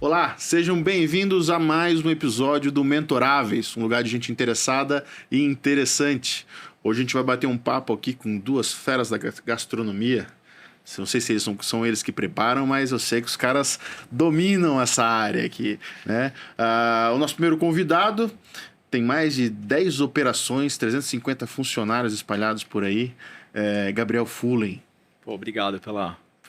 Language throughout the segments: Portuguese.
Olá, sejam bem-vindos a mais um episódio do Mentoráveis, um lugar de gente interessada e interessante. Hoje a gente vai bater um papo aqui com duas feras da gastronomia. Não sei se são eles que preparam, mas eu sei que os caras dominam essa área aqui, né? O nosso primeiro convidado tem mais de 10 operações, 350 funcionários espalhados por aí. Gabriel Fullen. Pô, obrigado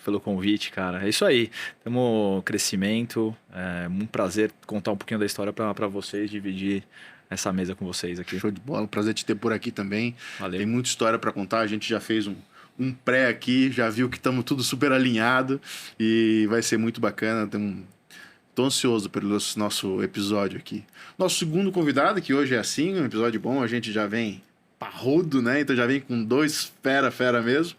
pelo convite, cara. É isso aí. Temos crescimento. É um prazer contar um pouquinho da história para vocês, dividir essa mesa com vocês aqui. Show de bola. Prazer te ter por aqui também. Valeu. Tem muita história para contar. A gente já fez um pré aqui, já viu que estamos tudo super alinhado e vai ser muito bacana. Tô ansioso pelo nosso episódio aqui. Nosso segundo convidado, que hoje é assim, um episódio bom, a gente já vem parrudo, né? Então já vem com dois fera mesmo.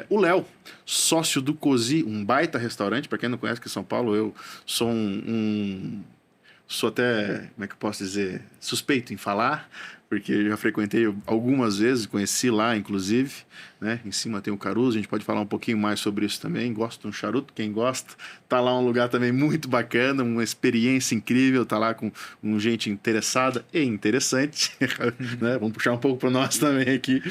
O Léo, sócio do Cozi, um baita restaurante. Para quem não conhece aqui em São Paulo, eu sou sou até, como é que eu posso dizer, suspeito em falar, porque eu já frequentei algumas vezes, conheci lá, inclusive, né? Em cima tem o Caruso, a gente pode falar um pouquinho mais sobre isso também. Gosto de um charuto, quem gosta. Tá lá um lugar também muito bacana, uma experiência incrível, tá lá com gente interessada e interessante, né? Vamos puxar um pouco para nós também aqui.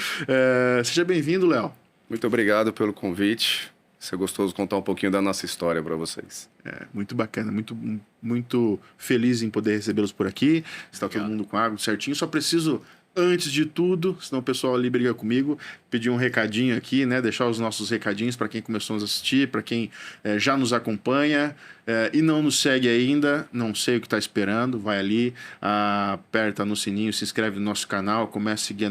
Seja bem-vindo, Léo. Muito obrigado pelo convite. Isso é gostoso contar um pouquinho da nossa história para vocês. Muito bacana, muito feliz em poder recebê-los por aqui. Está todo mundo com água certinho. Só preciso, antes de tudo, senão o pessoal ali briga comigo, pedir um recadinho aqui, né? Deixar os nossos recadinhos para quem começou a nos assistir, para quem já nos acompanha e não nos segue ainda, não sei o que está esperando, vai ali, aperta no sininho, se inscreve no nosso canal, começa a seguir o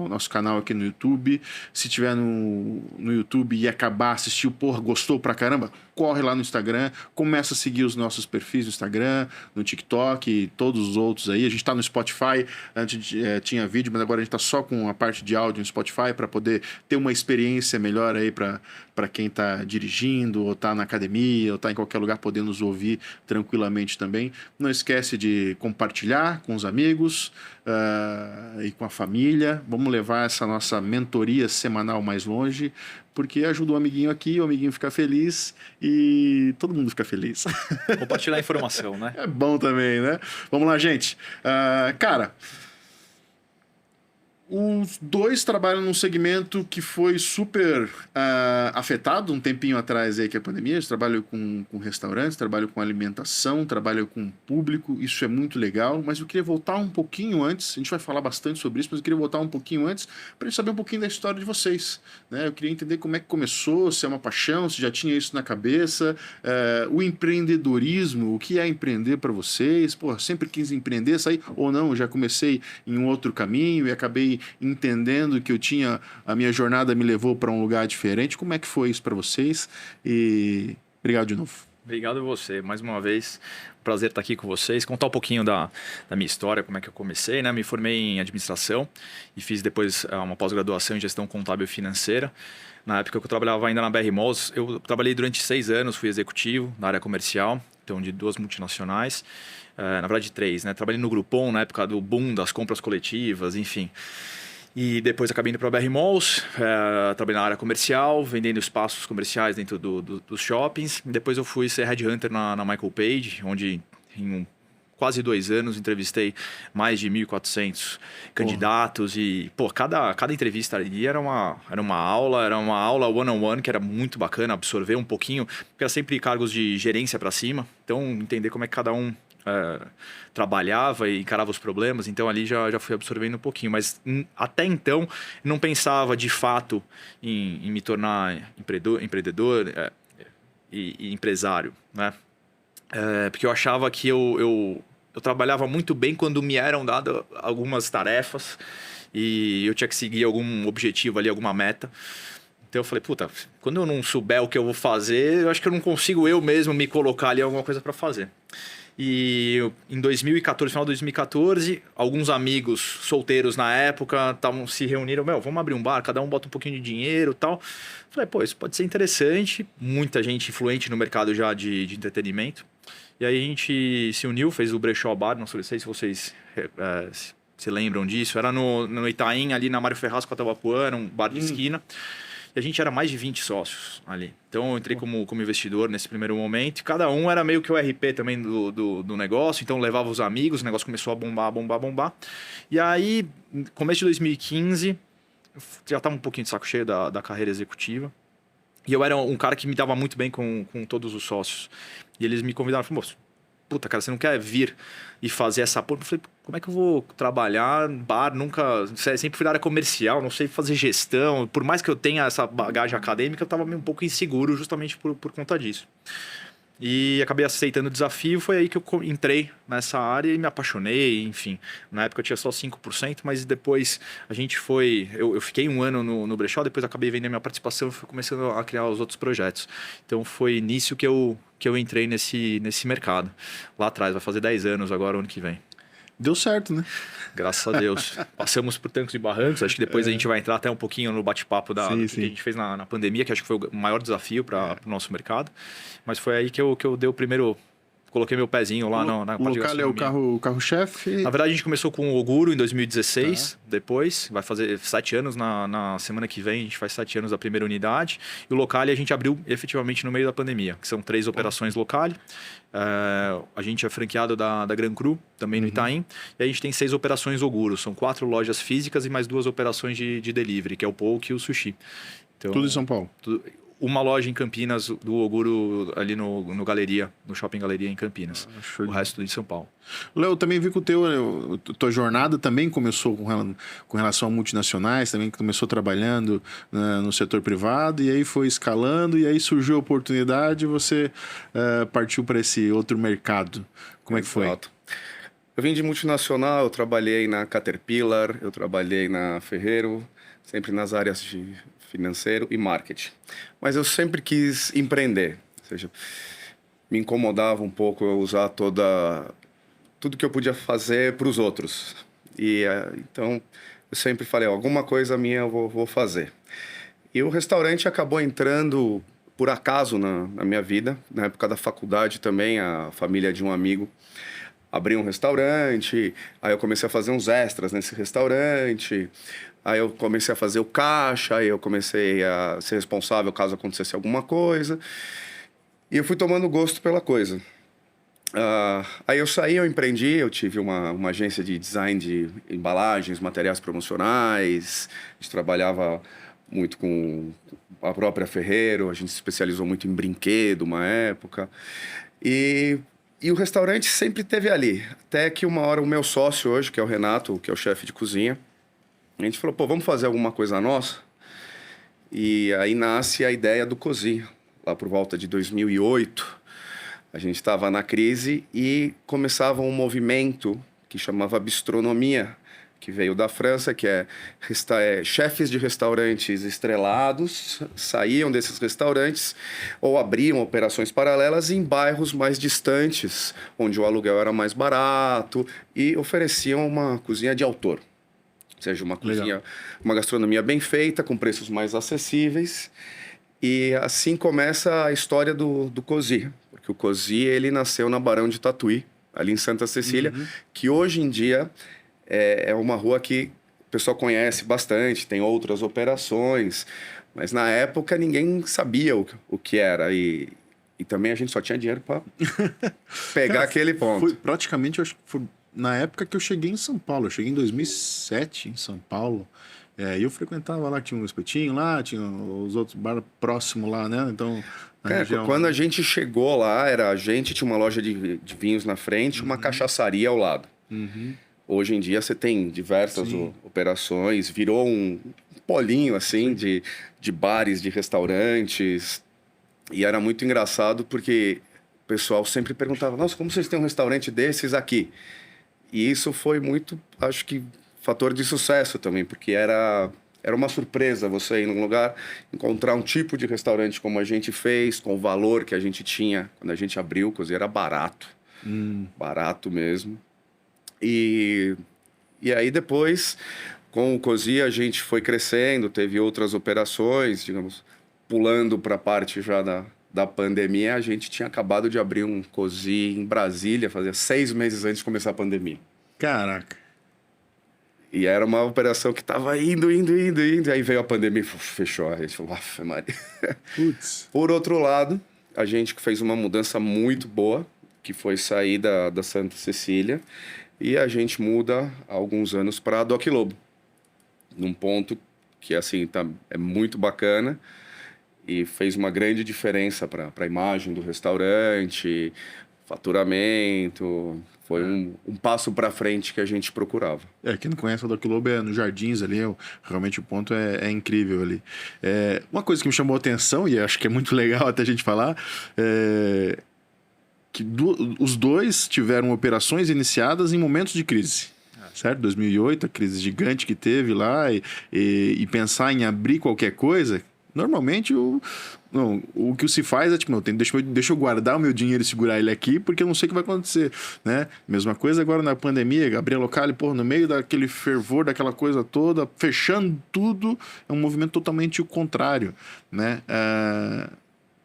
nosso canal aqui no YouTube. Se tiver no YouTube e acabar, assistiu, porra, gostou pra caramba, corre lá no Instagram, começa a seguir os nossos perfis no Instagram, no TikTok e todos os outros aí. A gente tá no Spotify, antes tinha vídeo, mas agora a gente tá só com a parte de áudio no Spotify para poder ter uma experiência melhor aí para quem tá dirigindo, ou tá na academia, ou tá em qualquer lugar podendo nos ouvir tranquilamente também. Não esquece de compartilhar com os amigos e com a família. Vamos levar essa nossa mentoria semanal mais longe, porque ajuda o amiguinho aqui, o amiguinho fica feliz e todo mundo fica feliz. Compartilhar a informação, né? É bom também, né? Vamos lá, gente. Cara, os dois trabalham num segmento que foi super afetado um tempinho atrás aí, que é a pandemia. Eles trabalham com restaurantes, trabalham com alimentação, trabalham com público. Isso é muito legal, mas eu queria voltar um pouquinho antes. A gente vai falar bastante sobre isso, mas eu queria voltar um pouquinho antes para gente saber um pouquinho da história de vocês, né? Eu queria entender como é que começou, se é uma paixão, se já tinha isso na cabeça, o empreendedorismo, o que é empreender para vocês. Pô, sempre quis empreender, sair ou não, já comecei em um outro caminho e acabei entendendo que a minha jornada me levou para um lugar diferente. Como é que foi isso para vocês? E obrigado de novo. Obrigado a você, mais uma vez. Prazer estar aqui com vocês, contar um pouquinho da minha história, como é que eu comecei, né? Me formei em administração e fiz depois uma pós-graduação em gestão contábil e financeira. Na época que eu trabalhava ainda na BR Malls, eu trabalhei durante 6 anos, fui executivo na área comercial, então de 2 multinacionais. Na verdade 3, né? Trabalhei no Groupon na época do boom das compras coletivas, enfim. E depois acabei indo para a BR Malls, trabalhei na área comercial, vendendo espaços comerciais dentro dos shoppings. Depois eu fui ser headhunter na Michael Page, onde em quase 2 anos entrevistei mais de 1.400 candidatos. E, cada entrevista ali era uma aula one-on-one, que era muito bacana absorver um pouquinho, porque era sempre cargos de gerência para cima. Então, entender como é que cada um trabalhava e encarava os problemas, então ali já fui absorvendo um pouquinho, mas até então não pensava de fato em me tornar empreendedor e empresário, né? Porque eu achava que eu trabalhava muito bem quando me eram dadas algumas tarefas e eu tinha que seguir algum objetivo ali, alguma meta. Então eu falei, puta, quando eu não souber o que eu vou fazer, eu acho que eu não consigo eu mesmo me colocar ali alguma coisa para fazer. E em 2014, final de 2014, alguns amigos solteiros na época se reuniram, vamos abrir um bar, cada um bota um pouquinho de dinheiro e tal. Falei, pô, isso pode ser interessante, muita gente influente no mercado já de entretenimento. E aí a gente se uniu, fez o Brechó Bar, não sei se vocês se lembram disso, era no Itaim, ali na Mário Ferraz com a Tabapuã, um bar de esquina. E a gente era mais de 20 sócios ali. Então eu entrei como investidor nesse primeiro momento. E cada um era meio que o RP também do negócio. Então levava os amigos, o negócio começou a bombar. E aí, no começo de 2015, eu já estava um pouquinho de saco cheio da carreira executiva. E eu era um cara que me dava muito bem com todos os sócios. E eles me convidaram, falaram, moço, puta, cara, você não quer vir e fazer essa porra? Eu falei, como é que eu vou trabalhar bar? Nunca, sempre fui da área comercial, não sei fazer gestão. Por mais que eu tenha essa bagagem acadêmica, eu estava um pouco inseguro justamente por conta disso. E acabei aceitando o desafio, foi aí que eu entrei nessa área e me apaixonei, enfim. Na época eu tinha só 5%, mas depois a gente foi... Eu fiquei um ano no brechó, depois acabei vendendo minha participação e fui começando a criar os outros projetos. Então foi nisso que eu entrei nesse mercado. Lá atrás, vai fazer 10 anos agora, ano que vem. Deu certo, né? Graças a Deus. Passamos por trancos e barrancos. Acho que depois a gente vai entrar até um pouquinho no bate-papo do que a gente fez na pandemia, que acho que foi o maior desafio para o nosso mercado. Mas foi aí que eu dei o primeiro... Coloquei meu pezinho lá na parte de gastronomia. O local é o carro-chefe? Na verdade, a gente começou com o Oguro em 2016. Depois, vai fazer 7 anos. Na semana que vem, a gente faz 7 anos da primeira unidade. E o Locale a gente abriu efetivamente no meio da pandemia, que são 3 operações Locale. A gente é franqueado da Gran Cru, também no Itaim. E a gente tem 6 operações Oguro. São 4 lojas físicas e mais 2 operações de delivery, que é o Poke e o Sushi. Então, tudo em São Paulo? Uma loja em Campinas, do Oguro, ali no Galeria, no Shopping Galeria em Campinas. O resto tudo em São Paulo. Léo, também vi que tua jornada também começou com relação a multinacionais, também começou trabalhando no setor privado, e aí foi escalando, e aí surgiu a oportunidade e você partiu para esse outro mercado. Como é que foi? Exato. Eu vim de multinacional, eu trabalhei na Caterpillar, eu trabalhei na Ferrero, sempre nas áreas de financeiro e marketing. Mas eu sempre quis empreender, ou seja, me incomodava um pouco eu usar tudo que eu podia fazer para os outros. E então eu sempre falei, alguma coisa minha eu vou fazer. E o restaurante acabou entrando por acaso na minha vida. Na época da faculdade também, a família de um amigo abriu um restaurante, aí eu comecei a fazer uns extras nesse restaurante. Aí eu comecei a fazer o caixa, aí eu comecei a ser responsável caso acontecesse alguma coisa. E eu fui tomando gosto pela coisa. Aí eu saí, eu empreendi, eu tive uma agência de design de embalagens, materiais promocionais. A gente trabalhava muito com a própria Ferrero, a gente se especializou muito em brinquedo uma época. E o restaurante sempre esteve ali. Até que uma hora o meu sócio hoje, que é o Renato, que é o chefe de cozinha, a gente falou, vamos fazer alguma coisa nossa? E aí nasce a ideia do Cozinha. Lá por volta de 2008, a gente estava na crise e começava um movimento que chamava Bistronomia, que veio da França, que é chefes de restaurantes estrelados saíam desses restaurantes ou abriam operações paralelas em bairros mais distantes, onde o aluguel era mais barato, e ofereciam uma cozinha de autor. Ou seja, uma cozinha, uma gastronomia bem feita, com preços mais acessíveis. E assim começa a história do Cozy. Porque o Cozy, ele nasceu na Barão de Tatuí, ali em Santa Cecília, que hoje em dia é uma rua que o pessoal conhece bastante, tem outras operações. Mas na época ninguém sabia o que era. E também a gente só tinha dinheiro para pegar aquele ponto. Foi praticamente, eu acho que foi na época que eu cheguei em São Paulo. Eu cheguei em 2007 em São Paulo. E eu frequentava lá, tinha um espetinho lá, tinha os outros bares próximos lá, né? Então, região... Quando a gente chegou lá, tinha uma loja de vinhos na frente, uma cachaçaria ao lado. Hoje em dia você tem diversas operações, virou um polinho assim de bares, de restaurantes. E era muito engraçado porque o pessoal sempre perguntava, nossa, como vocês têm um restaurante desses aqui? E isso foi muito, acho que, fator de sucesso também, porque era uma surpresa você ir num lugar, encontrar um tipo de restaurante como a gente fez, com o valor que a gente tinha. Quando a gente abriu, o Cozy era barato. Barato mesmo. E aí depois, com o Cozy, a gente foi crescendo, teve outras operações, digamos, pulando para a parte já da pandemia. A gente tinha acabado de abrir um Cozy em Brasília, fazia 6 meses antes de começar a pandemia. Caraca. E era uma operação que estava indo. Aí veio a pandemia e fechou. Aí a gente falou, aff, Maria. Putz. Por outro lado, a gente fez uma mudança muito boa, que foi sair da Santa Cecília. E a gente muda há alguns anos para a Doc Lobo. Num ponto que, assim, é muito bacana. E fez uma grande diferença para a imagem do restaurante, faturamento. Foi um passo para frente que a gente procurava. Quem não conhece a Doc Lobo é no Jardins ali, realmente o ponto é incrível ali. Uma coisa que me chamou a atenção, e acho que é muito legal até a gente falar, que os dois tiveram operações iniciadas em momentos de crise. Certo? 2008, a crise gigante que teve lá, e pensar em abrir qualquer coisa, normalmente o que se faz é tipo, não, deixa eu guardar o meu dinheiro e segurar ele aqui, porque eu não sei o que vai acontecer, né? Mesma coisa agora na pandemia, abrir local, pô, no meio daquele fervor, daquela coisa toda, fechando tudo, é um movimento totalmente o contrário, né?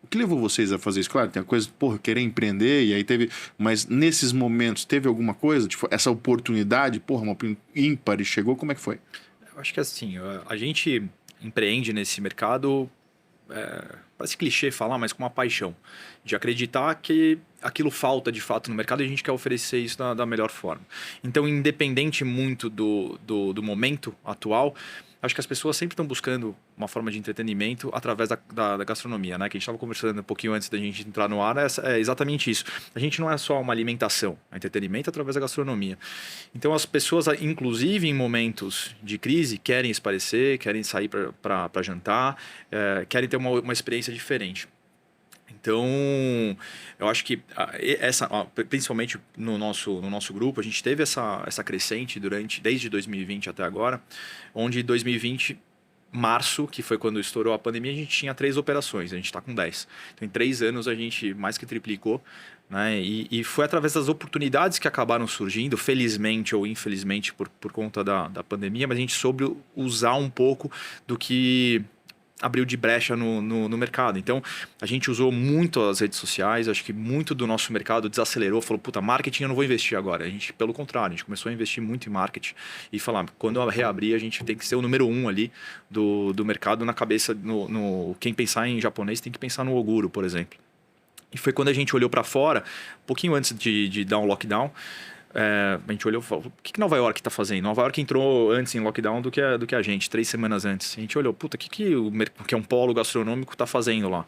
O que levou vocês a fazer isso? Claro, tem a coisa, porra, querer empreender, e aí teve... Mas nesses momentos, teve alguma coisa? Tipo, essa oportunidade, porra, uma ímpar e chegou, como é que foi? Eu acho que assim, a gente empreende nesse mercado, parece clichê falar, mas com uma paixão. De acreditar que aquilo falta de fato no mercado e a gente quer oferecer isso da melhor forma. Então, independente muito do momento atual, acho que as pessoas sempre estão buscando uma forma de entretenimento através da gastronomia, né? Que a gente estava conversando um pouquinho antes da gente entrar no ar, é exatamente isso. A gente não é só uma alimentação, é entretenimento através da gastronomia. Então as pessoas, inclusive em momentos de crise, querem esparecer, querem sair para jantar, querem ter uma experiência diferente. Então, eu acho que principalmente no nosso grupo, a gente teve essa crescente desde 2020 até agora, onde 2020, março, que foi quando estourou a pandemia, a gente tinha 3 operações, a gente está com 10. Então, em 3 anos, a gente mais que triplicou, né? E foi através das oportunidades que acabaram surgindo, felizmente ou infelizmente por conta da pandemia, mas a gente soube usar um pouco do que abriu de brecha no mercado. Então, a gente usou muito as redes sociais, acho que muito do nosso mercado desacelerou, falou, puta, marketing eu não vou investir agora. A gente, pelo contrário, a gente começou a investir muito em marketing e falar, quando eu reabrir, a gente tem que ser o número 1 ali do mercado na cabeça, quem pensar em japonês tem que pensar no Oguro, por exemplo. E foi quando a gente olhou para fora, um pouquinho antes de dar um lockdown, a gente olhou e falou, o que Nova York está fazendo? Nova York entrou antes em lockdown do que a gente, 3 semanas antes. A gente olhou, puta, o que é um polo gastronômico está fazendo lá?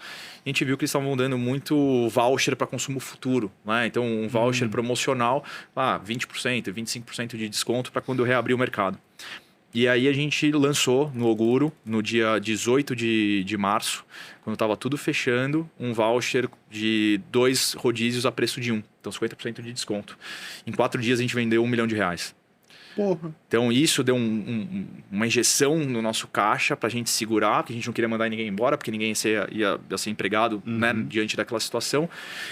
A gente viu que eles estavam dando muito voucher para consumo futuro, né? Então, um voucher promocional, 20%, 25% de desconto para quando reabrir o mercado. E aí a gente lançou no Oguro, no dia 18 de março, quando estava tudo fechando, um voucher de 2 rodízios a preço de 1. Então 50% de desconto. Em 4 dias a gente vendeu R$1 milhão. Porra. Então isso deu uma injeção no nosso caixa para a gente segurar, porque a gente não queria mandar ninguém embora, porque ninguém ia ser empregado, né, diante daquela situação.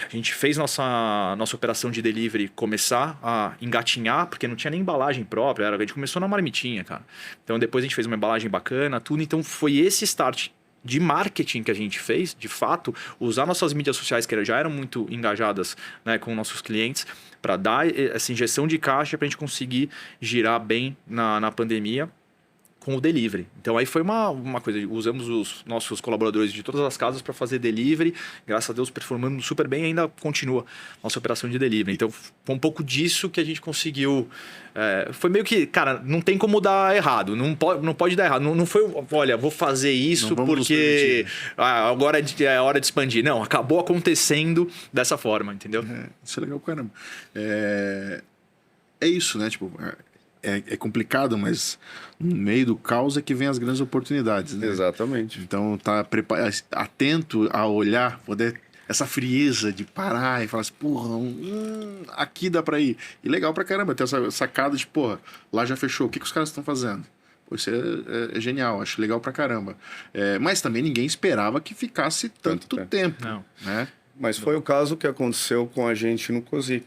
A gente fez nossa operação de delivery começar a engatinhar, porque não tinha nem embalagem própria, a gente começou na marmitinha, cara. Então depois a gente fez uma embalagem bacana, tudo. Então foi esse start de marketing que a gente fez, de fato, usar nossas mídias sociais, que já eram muito engajadas, né, com nossos clientes, para dar essa injeção de caixa para a gente conseguir girar bem na pandemia com o delivery. Então aí foi uma coisa, usamos os nossos colaboradores de todas as casas para fazer delivery, graças a Deus performando super bem e ainda continua nossa operação de delivery. Então foi um pouco disso que a gente conseguiu, foi meio que, cara, não tem como dar errado, não pode dar errado, não foi, olha, vou fazer isso porque agora é hora de expandir. Não, acabou acontecendo dessa forma, entendeu? Isso é legal, caramba. É isso, né, tipo... É complicado, mas no meio do caos é que vem as grandes oportunidades, né? Exatamente. Então, tá atento a olhar, poder essa frieza de parar e falar assim, porra, aqui dá pra ir. E legal pra caramba, ter essa sacada de, porra, lá já fechou, o que os caras estão fazendo? Pô, isso é genial, acho legal pra caramba. Mas também ninguém esperava que ficasse tanto tempo. Não. Né? Mas foi o caso que aconteceu com a gente no Cozi.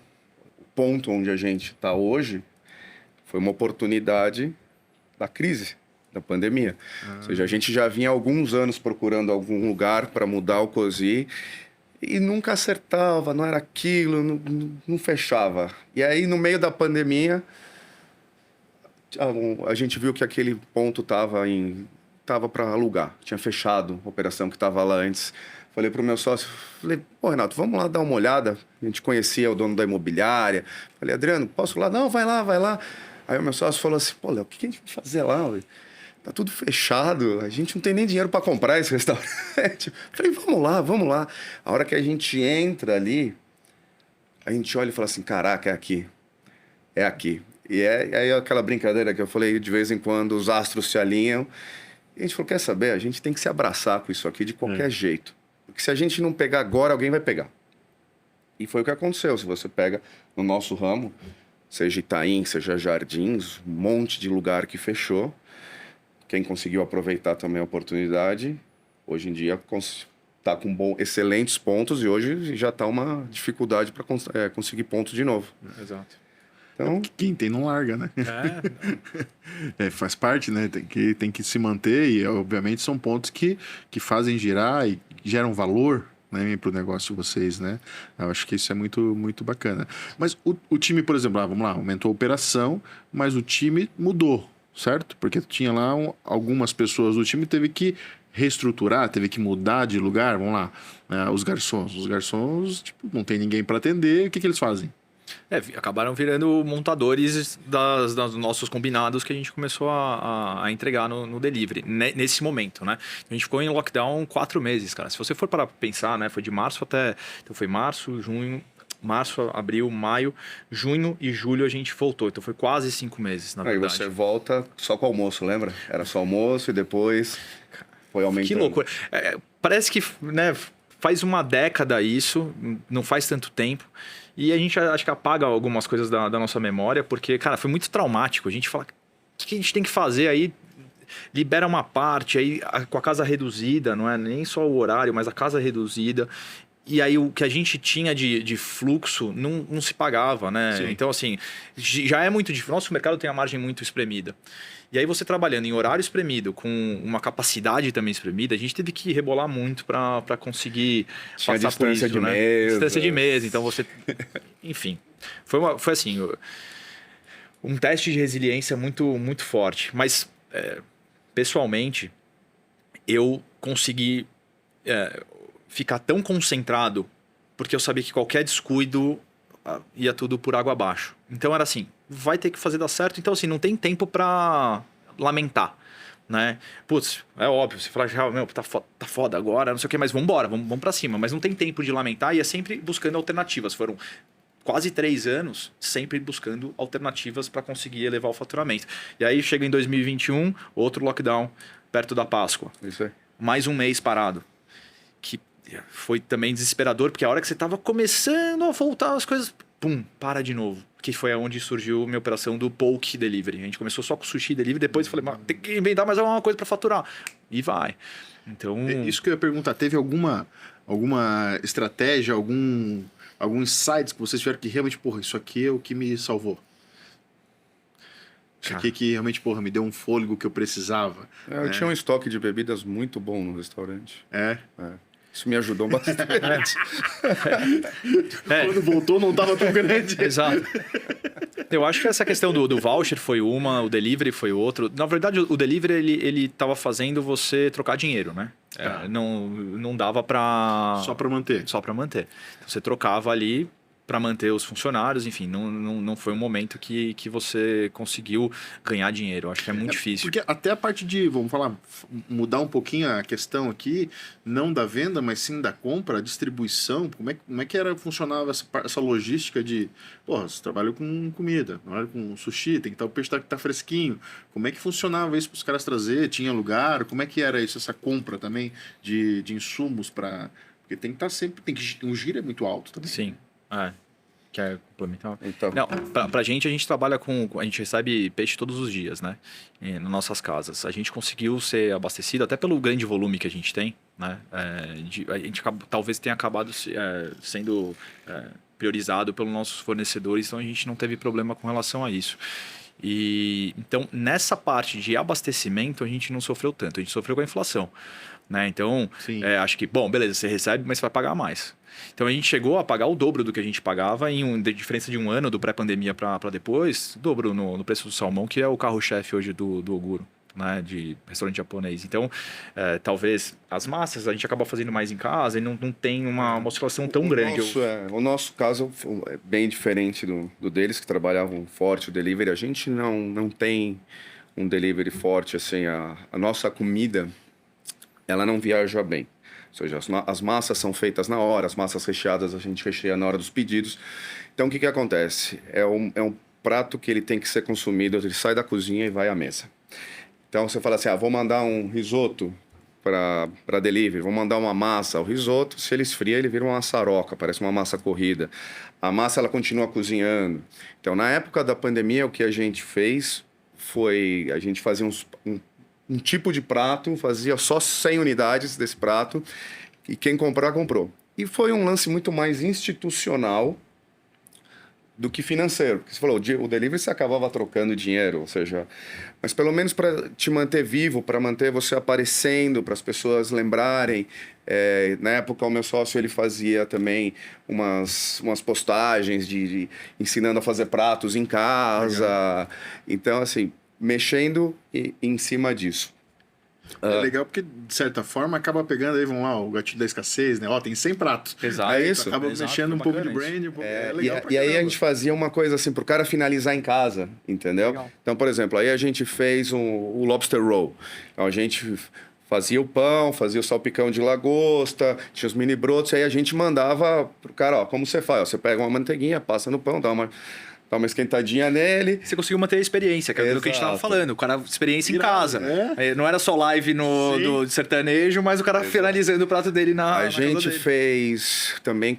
O ponto onde a gente está hoje foi uma oportunidade da crise, da pandemia. Ou seja, a gente já vinha há alguns anos procurando algum lugar para mudar o Cozi e nunca acertava, não era aquilo, não fechava. E aí, no meio da pandemia, a gente viu que aquele ponto tava para alugar, tinha fechado a operação que estava lá antes. Falei pro meu sócio, falei, pô, Renato, vamos lá dar uma olhada. A gente conhecia o dono da imobiliária. Falei, Adriano, posso ir lá? Não, vai lá, vai lá. Aí o meu sócio falou assim, pô, Léo, o que a gente vai fazer lá, ué? Tá tudo fechado, a gente não tem nem dinheiro para comprar esse restaurante. Falei, vamos lá, vamos lá. A hora que a gente entra ali, a gente olha e fala assim, caraca, é aqui. É aqui. E é aí aquela brincadeira que eu falei, de vez em quando os astros se alinham. E a gente falou, quer saber? A gente tem que se abraçar com isso aqui de qualquer jeito. Porque se a gente não pegar agora, alguém vai pegar. E foi o que aconteceu. Se você pega no nosso ramo, seja Itaim, seja Jardins, um monte de lugar que fechou. Quem conseguiu aproveitar também a oportunidade, hoje em dia está com excelentes pontos e hoje já está uma dificuldade para conseguir pontos de novo. Exato. Então, Quem tem não larga, né? Faz parte, né? Tem que se manter e, obviamente, são pontos que fazem girar e geram valor, né, para o negócio de vocês, né? Eu acho que isso é muito, muito bacana. Mas o time, por exemplo, vamos lá, aumentou a operação, mas o time mudou, certo? Porque tinha lá algumas pessoas do time teve que reestruturar, teve que mudar de lugar, vamos lá, né? Os garçons, tipo, não tem ninguém para atender, o que eles fazem? Acabaram virando montadores dos nossos combinados que a gente começou a entregar no delivery, nesse momento, né? A gente ficou em lockdown 4 meses, cara. Se você for para pensar, né? Foi de março até... Então foi março, abril, maio, junho e julho a gente voltou. Então foi quase 5 meses, na verdade. Aí você volta só com o almoço, lembra? Era só almoço e depois foi aumentando. Que loucura. Parece que, né, faz uma década isso, não faz tanto tempo. E a gente acho que apaga algumas coisas da nossa memória, porque, cara, foi muito traumático. A gente fala, o que a gente tem que fazer aí? Libera uma parte aí com a casa reduzida, não é nem só o horário, mas a casa reduzida. E aí o que a gente tinha de fluxo não se pagava, né? Sim. Então, assim, já é muito difícil. Nosso mercado tem a margem muito espremida. E aí você trabalhando em horário espremido, com uma capacidade também espremida, a gente teve que rebolar muito para conseguir Tinha passar por isso, distância de né? mesa. Distância de mesa. Então você... Enfim, foi assim, um teste de resiliência muito, muito forte. Mas, pessoalmente, eu consegui ficar tão concentrado porque eu sabia que qualquer descuido ia tudo por água abaixo. Então era assim, vai ter que fazer dar certo. Então assim, não tem tempo para lamentar, né? Putz, é óbvio, você fala, meu, tá foda agora, não sei o que, mas vambora, vamos para cima. Mas não tem tempo de lamentar e é sempre buscando alternativas. Foram quase 3 anos sempre buscando alternativas para conseguir elevar o faturamento. E aí chega em 2021, outro lockdown perto da Páscoa. Isso aí. Mais um mês parado. Que foi também desesperador, porque a hora que você estava começando a voltar as coisas, pum, para de novo. Que foi onde surgiu a minha operação do Poke Delivery. A gente começou só com sushi delivery, depois eu falei, mas tem que inventar mais alguma coisa para faturar. E vai. Então... Isso que eu ia perguntar, teve alguma estratégia, algum insight que vocês tiveram que realmente, porra, isso aqui é o que me salvou? Isso aqui que realmente, porra, me deu um fôlego que eu precisava. Eu tinha um estoque de bebidas muito bom no restaurante. É? Isso me ajudou bastante. Quando voltou não estava tão grande. Exato. Eu acho que essa questão do voucher foi uma, o delivery foi outro. Na verdade, o delivery ele estava fazendo você trocar dinheiro, né? Não dava para... Só para manter. Só para manter. Então, você trocava ali para manter os funcionários, enfim, não foi um momento que você conseguiu ganhar dinheiro. Eu acho que é muito difícil. Porque até a parte de, vamos falar, mudar um pouquinho a questão aqui, não da venda, mas sim da compra, a distribuição, como é que funcionava essa logística de, porra, você trabalha com comida, trabalha com sushi, tem que estar o peixe tá fresquinho. Como é que funcionava isso para os caras trazer? Tinha lugar? Como é que era isso, essa compra também de insumos para... Porque tem que estar sempre, o giro é muito alto também. Sim. Quer complementar? Então. Não, pra gente, a gente trabalha a gente recebe peixe todos os dias, né? Nas nossas casas. A gente conseguiu ser abastecido, até pelo grande volume que a gente tem, né? A gente talvez tenha acabado sendo priorizado pelos nossos fornecedores, então a gente não teve problema com relação a isso. E então, nessa parte de abastecimento, a gente não sofreu tanto, a gente sofreu com a inflação. Né? Então, acho que, bom, beleza, você recebe, mas você vai pagar mais. Então, a gente chegou a pagar o dobro do que a gente pagava de diferença de um ano do pré-pandemia para depois, dobro no preço do salmão, que é o carro-chefe hoje do Oguro. Né, de restaurante japonês. Então, talvez as massas a gente acaba fazendo mais em casa e não tem uma oscilação tão grande. O nosso caso é bem diferente do deles, que trabalhavam forte o delivery. A gente não tem um delivery forte, assim, a nossa comida, ela não viaja bem. Ou seja, as massas são feitas na hora, as massas recheadas a gente recheia na hora dos pedidos. Então, o que acontece? É um prato que ele tem que ser consumido, ele sai da cozinha e vai à mesa. Então, você fala assim, vou mandar um risoto para delivery, vou mandar uma massa. O risoto, se ele esfria, ele vira uma maçaroca, parece uma massa corrida. A massa, ela continua cozinhando. Então, na época da pandemia, o que a gente fez foi... A gente fazia um tipo de prato, fazia só 100 unidades desse prato, e quem comprar, comprou. E foi um lance muito mais institucional do que financeiro. Porque você falou, o delivery você acabava trocando dinheiro, ou seja... Mas pelo menos para te manter vivo, para manter você aparecendo, para as pessoas lembrarem. Na época, o meu sócio ele fazia também umas postagens ensinando a fazer pratos em casa. Legal. Então, assim, mexendo em cima disso. É legal porque, de certa forma, acaba pegando aí, vamos lá, o gatilho da escassez, né? Tem 100 pratos. Exato. É isso. Acaba mexendo um pouco de brand. Legal e aí a gente fazia uma coisa assim, pro cara finalizar em casa, entendeu? Legal. Então, por exemplo, aí a gente fez o lobster roll. Então, a gente fazia o pão, fazia o salpicão de lagosta, tinha os mini brotos, aí a gente mandava pro cara, como você faz? Você pega uma manteiguinha, passa no pão, dá uma esquentadinha nele. Você conseguiu manter a experiência, que é do que a gente estava falando. O cara, experiência em casa. Não era só live do sertanejo, mas o cara finalizando o prato dele na A gente fez também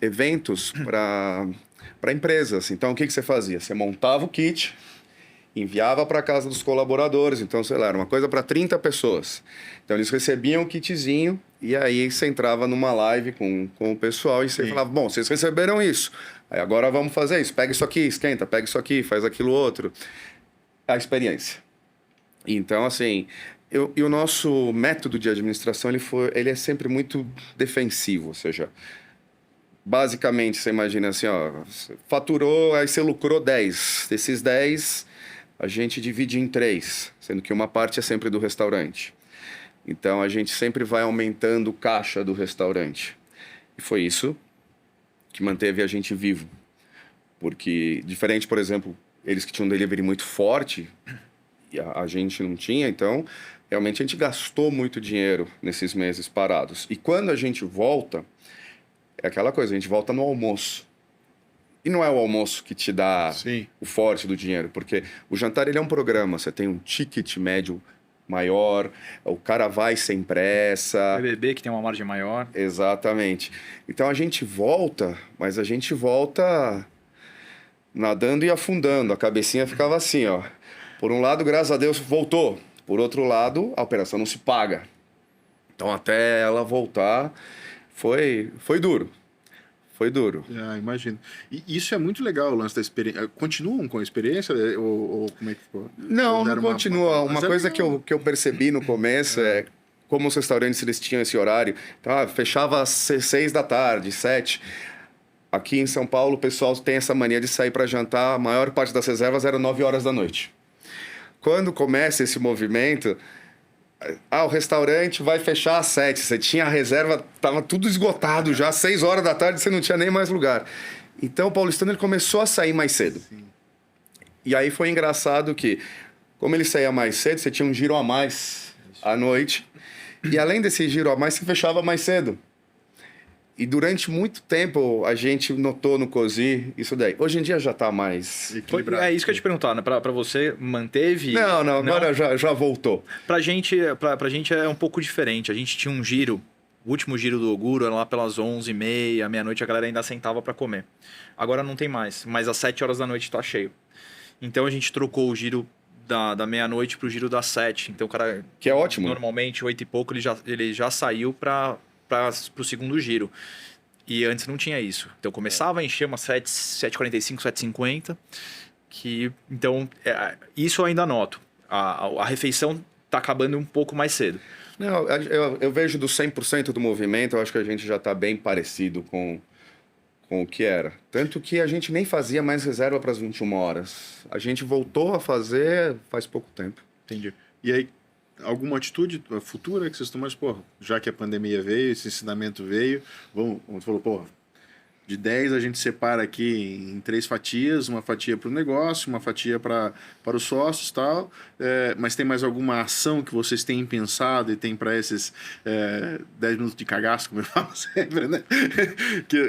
eventos para empresas. Então, o que você fazia? Você montava o kit, enviava para casa dos colaboradores. Então, sei lá, era uma coisa para 30 pessoas. Então, eles recebiam o kitzinho e aí você entrava numa live com o pessoal e você falava, bom, vocês receberam isso. Aí agora vamos fazer isso. Pega isso aqui, esquenta. Pega isso aqui, faz aquilo outro. A experiência. Então, assim... E o nosso método de administração, ele é sempre muito defensivo. Ou seja, basicamente, você imagina assim, faturou, aí você lucrou 10. Desses 10, a gente divide em 3. Sendo que uma parte é sempre do restaurante. Então, a gente sempre vai aumentando o caixa do restaurante. E foi isso que manteve a gente vivo. Porque, diferente, por exemplo, eles que tinham um delivery muito forte, e a gente não tinha, então, realmente a gente gastou muito dinheiro nesses meses parados. E quando a gente volta, é aquela coisa, a gente volta no almoço. E não é o almoço que te dá o forte do dinheiro, porque o jantar ele é um programa, você tem um ticket médio maior, o cara vai sem pressa. O BBB que tem uma margem maior. Exatamente. Então a gente volta, mas a gente volta nadando e afundando. A cabecinha ficava assim, Por um lado, graças a Deus, voltou. Por outro lado, a operação não se paga. Então até ela voltar, foi duro. Foi duro. Imagino. E isso é muito legal, o lance da experiência. Continuam com a experiência? Ou como é que ficou? Não continua. Uma coisa que eu percebi no começo é como os restaurantes eles tinham esse horário. Então, fechava às 6 da tarde, 7. Aqui em São Paulo, o pessoal tem essa mania de sair para jantar. A maior parte das reservas era 9 horas da noite. Quando começa esse movimento... o restaurante vai fechar às 7. Você tinha a reserva, estava tudo esgotado já. Às 6 horas da tarde você não tinha nem mais lugar. Então o paulistano ele começou a sair mais cedo. Sim. E aí foi engraçado que, como ele saía mais cedo, você tinha um giro a mais à noite. E além desse giro a mais, você fechava mais cedo. E durante muito tempo a gente notou no Cozi isso daí. Hoje em dia já está mais equilibrado. É isso que eu ia te perguntar, né? Para você, manteve... Não, agora já voltou. Pra gente é um pouco diferente. A gente tinha um giro, o último giro do Oguro era lá pelas 11h30, meia-noite, a galera ainda sentava para comer. Agora não tem mais, mas às 7 horas da noite está cheio. Então a gente trocou o giro da meia-noite pro giro das 7. Então o cara... Que é ótimo. Normalmente, 8 e pouco, ele já saiu para o segundo giro. E antes não tinha isso. Então começava a encher umas 7h45, 7h50. Então, isso eu ainda noto. A refeição está acabando um pouco mais cedo. Não, eu vejo do 100% do movimento, eu acho que a gente já está bem parecido com o que era. Tanto que a gente nem fazia mais reserva para as 21 horas. A gente voltou a fazer faz pouco tempo. Entendi. E aí, alguma atitude futura que vocês tomaram? Pô, já que a pandemia veio, esse ensinamento veio, vamos falou, pô, de 10 a gente separa aqui em 3 fatias, uma fatia para o negócio, uma fatia para os sócios e tal. Mas tem mais alguma ação que vocês têm pensado e tem para esses 10 minutos de cagaço, como eu falo sempre, né?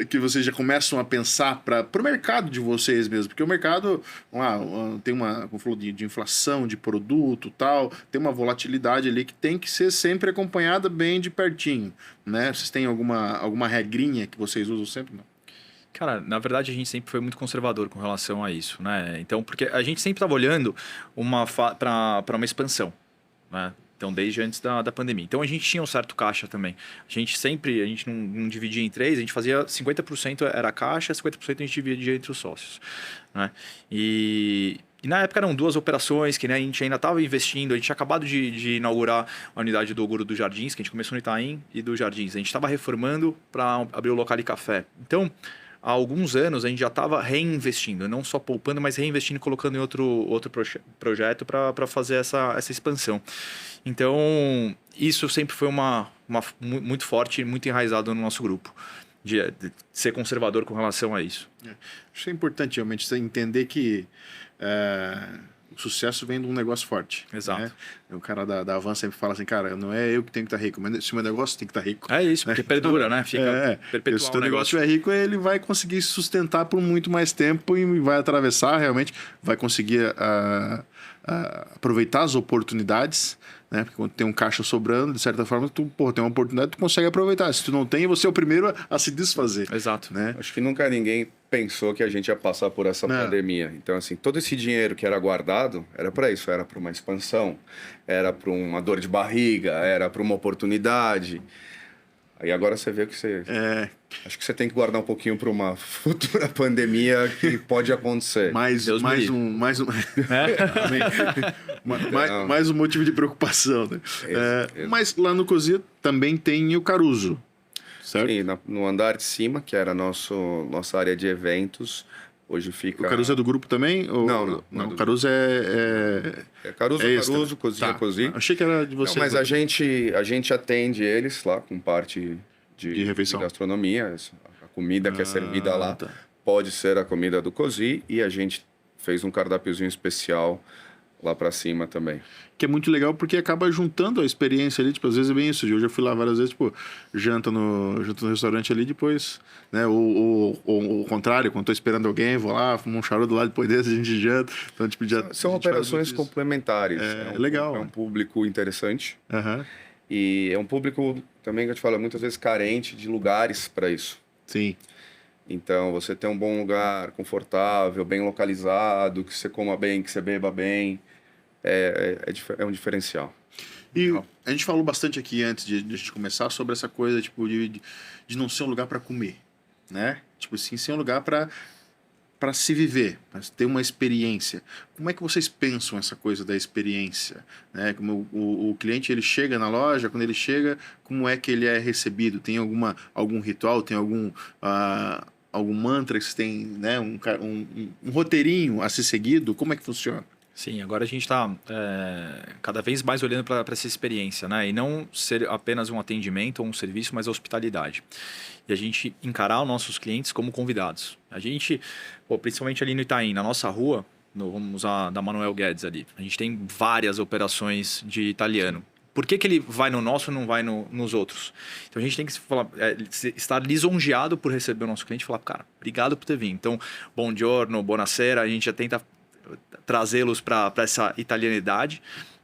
que vocês já começam a pensar para o mercado de vocês mesmo? Porque o mercado tem uma, como falou, de inflação, de produto e tal, tem uma volatilidade ali que tem que ser sempre acompanhada bem de pertinho, né? Vocês têm alguma regrinha que vocês usam sempre? Não. Cara, na verdade a gente sempre foi muito conservador com relação a isso, né? Então, porque a gente sempre estava olhando para uma expansão, né? Então, desde antes da pandemia. Então, a gente tinha um certo caixa também. A gente não dividia em 3, a gente fazia 50% era caixa, 50% a gente dividia entre os sócios, né? E na época eram 2 operações que, né, a gente ainda estava investindo. A gente tinha acabado de inaugurar a unidade do Oguro dos Jardins, que a gente começou no Itaim e do Jardins. A gente estava reformando para abrir o local de café. Então, há alguns anos a gente já estava reinvestindo, não só poupando, mas reinvestindo e colocando em outro projeto para fazer essa expansão. Então, isso sempre foi muito forte, muito enraizado no nosso grupo, de ser conservador com relação a isso. Acho que é importante realmente você entender que o sucesso vem de um negócio forte. Exato. Né? O cara da Avan sempre fala assim, cara, não é eu que tenho que estar rico, mas se o meu negócio tem que estar rico. É isso, porque perdura, né? Fica perpetual. Se o teu negócio é rico, ele vai conseguir se sustentar por muito mais tempo e vai atravessar realmente, vai conseguir aproveitar as oportunidades, né? Porque quando tem um caixa sobrando, de certa forma, tu tem uma oportunidade, tu consegue aproveitar. Se tu não tem, você é o primeiro a se desfazer. Exato. Né? Acho que nunca ninguém pensou que a gente ia passar por essa pandemia. Então, assim, todo esse dinheiro que era guardado era para isso, era para uma expansão, era para uma dor de barriga, era para uma oportunidade. Aí agora você vê que você... Acho que você tem que guardar um pouquinho para uma futura pandemia que pode acontecer. Mais um motivo de preocupação. Né? Mas lá no Cosia também tem o Caruso. Certo? Sim, no andar de cima, que era nossa área de eventos, hoje fica... O Caruso é do grupo também? Ou... Não. O Caruso é Caruso, Cozinha, Cozinha. Achei que era de vocês. Não, mas a gente atende eles lá com parte de refeição. De gastronomia. A comida que é servida lá pode ser a comida do Cozi, e a gente fez um cardápiozinho especial lá para cima também. Que é muito legal porque acaba juntando a experiência ali, tipo, às vezes é bem isso. Eu já fui lá várias vezes, tipo, janta no restaurante ali, depois, né? Ou o contrário, quando tô esperando alguém, vou lá, fumo um charuto lá, depois desse a gente janta. Então, tipo, São operações complementares. Legal. É um público interessante. Uhum. E é um público também, que eu te falo, muitas vezes carente de lugares para isso. Sim. Então, você ter um bom lugar, confortável, bem localizado, que você coma bem, que você beba bem, é um diferencial. E a gente falou bastante aqui antes de a gente começar sobre essa coisa tipo de não ser um lugar para comer, né? Tipo assim, ser um lugar para se viver, para ter uma experiência. Como é que vocês pensam essa coisa da experiência? Né? Como o cliente ele chega na loja, quando ele chega, como é que ele é recebido? Tem algum ritual, tem algum mantra que vocês têm, né? um roteirinho a ser seguido? Como é que funciona? Sim, agora a gente está cada vez mais olhando para essa experiência, né? E não ser apenas um atendimento ou um serviço, mas a hospitalidade. E a gente encarar os nossos clientes como convidados. A gente, principalmente ali no Itaim, na nossa rua, vamos usar da Manuel Guedes ali, a gente tem várias operações de italiano. Por que ele vai no nosso e não vai nos outros? Então a gente tem que estar lisonjeado por receber o nosso cliente e falar, cara, obrigado por ter vindo. Então, bom giorno, buonasera, a gente já tenta trazê-los para essa italianidade,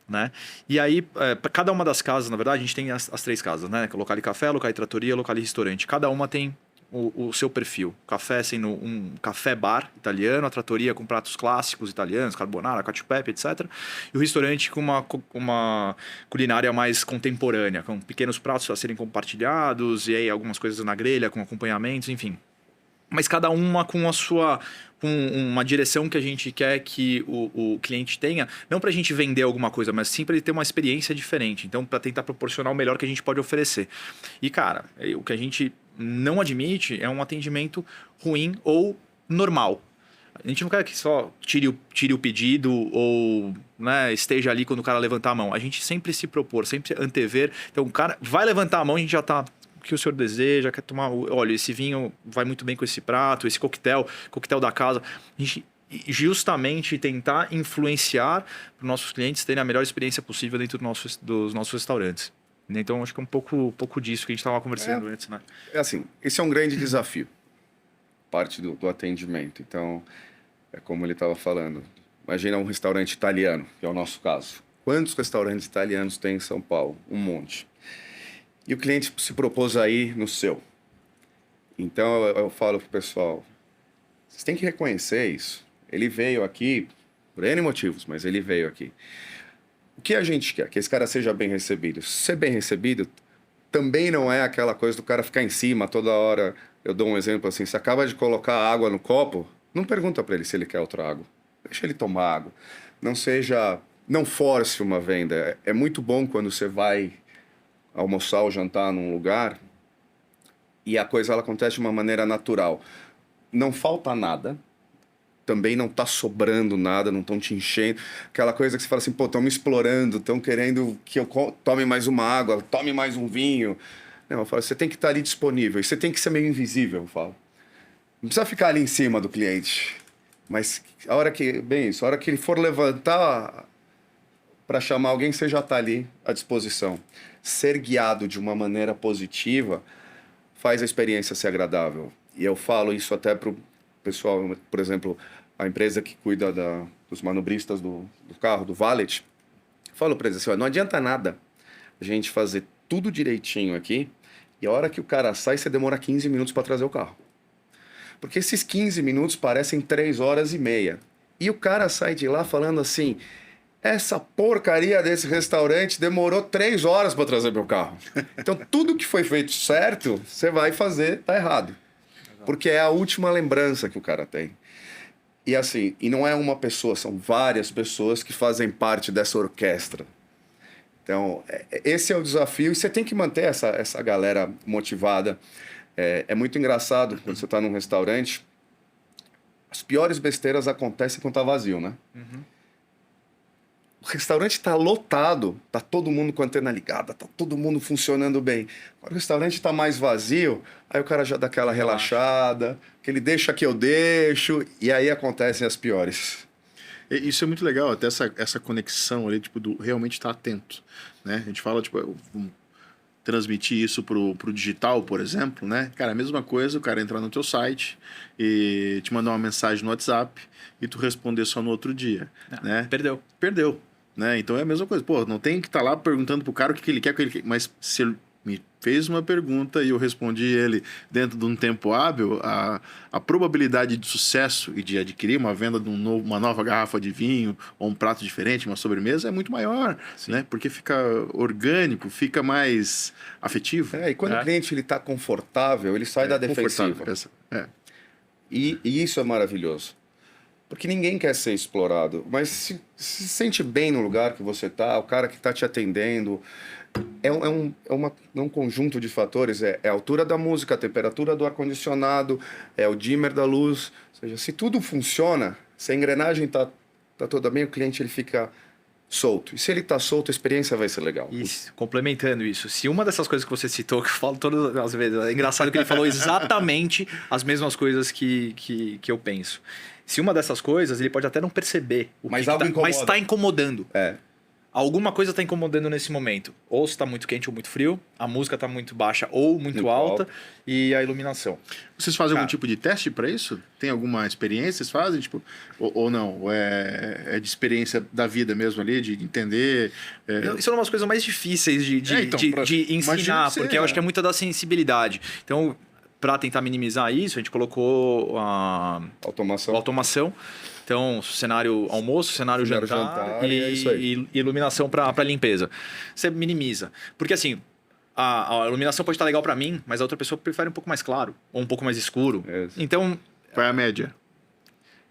né? E aí, para cada uma das casas, na verdade, a gente tem as 3 casas, né? Local de café, local de tratoria, local de restaurante. Cada uma tem o seu perfil. Café sendo um café-bar italiano, a tratoria com pratos clássicos italianos, carbonara, cacio e pepe, etc. E o restaurante com uma culinária mais contemporânea, com pequenos pratos a serem compartilhados, e aí algumas coisas na grelha, com acompanhamentos, enfim. mas cada uma com a sua... com uma direção que a gente quer que o cliente tenha, não para a gente vender alguma coisa, mas sim para ele ter uma experiência diferente. Então, para tentar proporcionar o melhor que a gente pode oferecer. E, cara, o que a gente não admite é um atendimento ruim ou normal. A gente não quer que só tire o pedido ou, né, esteja ali quando o cara levantar a mão. A gente sempre se propor, sempre antever. Então, o cara vai levantar a mão, a gente já está... O que o senhor deseja, quer tomar... Olha, esse vinho vai muito bem com esse prato, esse coquetel da casa. A gente justamente tentar influenciar para os nossos clientes terem a melhor experiência possível dentro dos nossos restaurantes. Então, acho que é um pouco disso que a gente estava conversando antes, né? É assim, esse é um grande desafio, parte do atendimento. Então, é como ele estava falando. Imagina um restaurante italiano, que é o nosso caso. Quantos restaurantes italianos tem em São Paulo? Um monte. E o cliente se propôs a ir no seu. Então, eu falo pro pessoal, vocês têm que reconhecer isso. Ele veio aqui por N motivos, mas ele veio aqui. O que a gente quer? Que esse cara seja bem recebido. Ser bem recebido também não é aquela coisa do cara ficar em cima toda hora. Eu dou um exemplo assim, você acaba de colocar água no copo, não pergunta para ele se ele quer outra água. Deixa ele tomar água. Não force uma venda. É muito bom quando você vai almoçar ou jantar num lugar e a coisa ela acontece de uma maneira natural. Não falta nada, também não tá sobrando nada, não estão te enchendo. Aquela coisa que você fala assim, pô, estão me explorando, estão querendo que eu tome mais uma água, tome mais um vinho. Não, eu falo, você tem que estar ali disponível, e você tem que ser meio invisível, eu falo. Não precisa ficar ali em cima do cliente, mas a hora que ele for levantar para chamar alguém, você já está ali à disposição. Ser guiado de uma maneira positiva faz a experiência ser agradável. E eu falo isso até para o pessoal, por exemplo, a empresa que cuida dos manobristas do carro, do valet. Falo para eles assim, não adianta nada a gente fazer tudo direitinho aqui e a hora que o cara sai, você demora 15 minutos para trazer o carro. Porque esses 15 minutos parecem 3 horas e meia. E o cara sai de lá falando assim, essa porcaria desse restaurante demorou 3 horas para trazer meu carro. Então, tudo que foi feito certo, você vai fazer, tá errado. Porque é a última lembrança que o cara tem. E assim, e não é uma pessoa, são várias pessoas que fazem parte dessa orquestra. Então, esse é o desafio e você tem que manter essa galera motivada. É muito engraçado quando você está num restaurante, as piores besteiras acontecem quando tá vazio, né? Uhum. O restaurante está lotado, tá todo mundo com a antena ligada, tá todo mundo funcionando bem. Agora o restaurante está mais vazio, aí o cara já dá aquela relaxada, que ele deixa que eu deixo, e aí acontecem as piores. Isso é muito legal, até essa conexão ali, tipo, do realmente estar atento, né? A gente fala, tipo, transmitir isso pro digital, por exemplo, né? Cara, a mesma coisa, o cara entrar no teu site e te mandar uma mensagem no WhatsApp e tu responder só no outro dia, né? Perdeu, né? Então é a mesma coisa. Pô, não tem que estar lá perguntando pro cara o que ele quer, mas se ele me fez uma pergunta e eu respondi ele dentro de um tempo hábil, a probabilidade de sucesso e de adquirir uma venda de uma nova garrafa de vinho ou um prato diferente, uma sobremesa, é muito maior, né? Porque fica orgânico, fica mais afetivo. E quando o cliente está confortável, ele sai da defensiva. E isso é maravilhoso. Porque ninguém quer ser explorado, mas se sente bem no lugar que você está, o cara que está te atendendo... É um conjunto de fatores, é a altura da música, a temperatura do ar-condicionado, é o dimmer da luz. Ou seja, se tudo funciona, se a engrenagem está toda bem, o cliente ele fica solto. E se ele está solto, a experiência vai ser legal. Isso, complementando isso. Se uma dessas coisas que você citou, que eu falo todas as vezes, é engraçado que ele falou exatamente as mesmas coisas que eu penso. Se uma dessas coisas, ele pode até não perceber, mas está incomodando. Alguma coisa está incomodando nesse momento. Ou se está muito quente ou muito frio, a música está muito baixa ou muito alta e a iluminação. Vocês fazem algum tipo de teste para isso? Tem alguma experiência? Vocês fazem? Tipo, ou não? Ou é de experiência da vida mesmo ali, de entender? Isso é uma das coisas mais difíceis de ensinar, porque eu acho que é muita da sensibilidade. Então, para tentar minimizar isso, a gente colocou a automação. Então, cenário almoço, cenário jantar e iluminação para limpeza. Você minimiza. Porque assim, a iluminação pode estar legal para mim, mas a outra pessoa prefere um pouco mais claro ou um pouco mais escuro. Então, Qual é a média?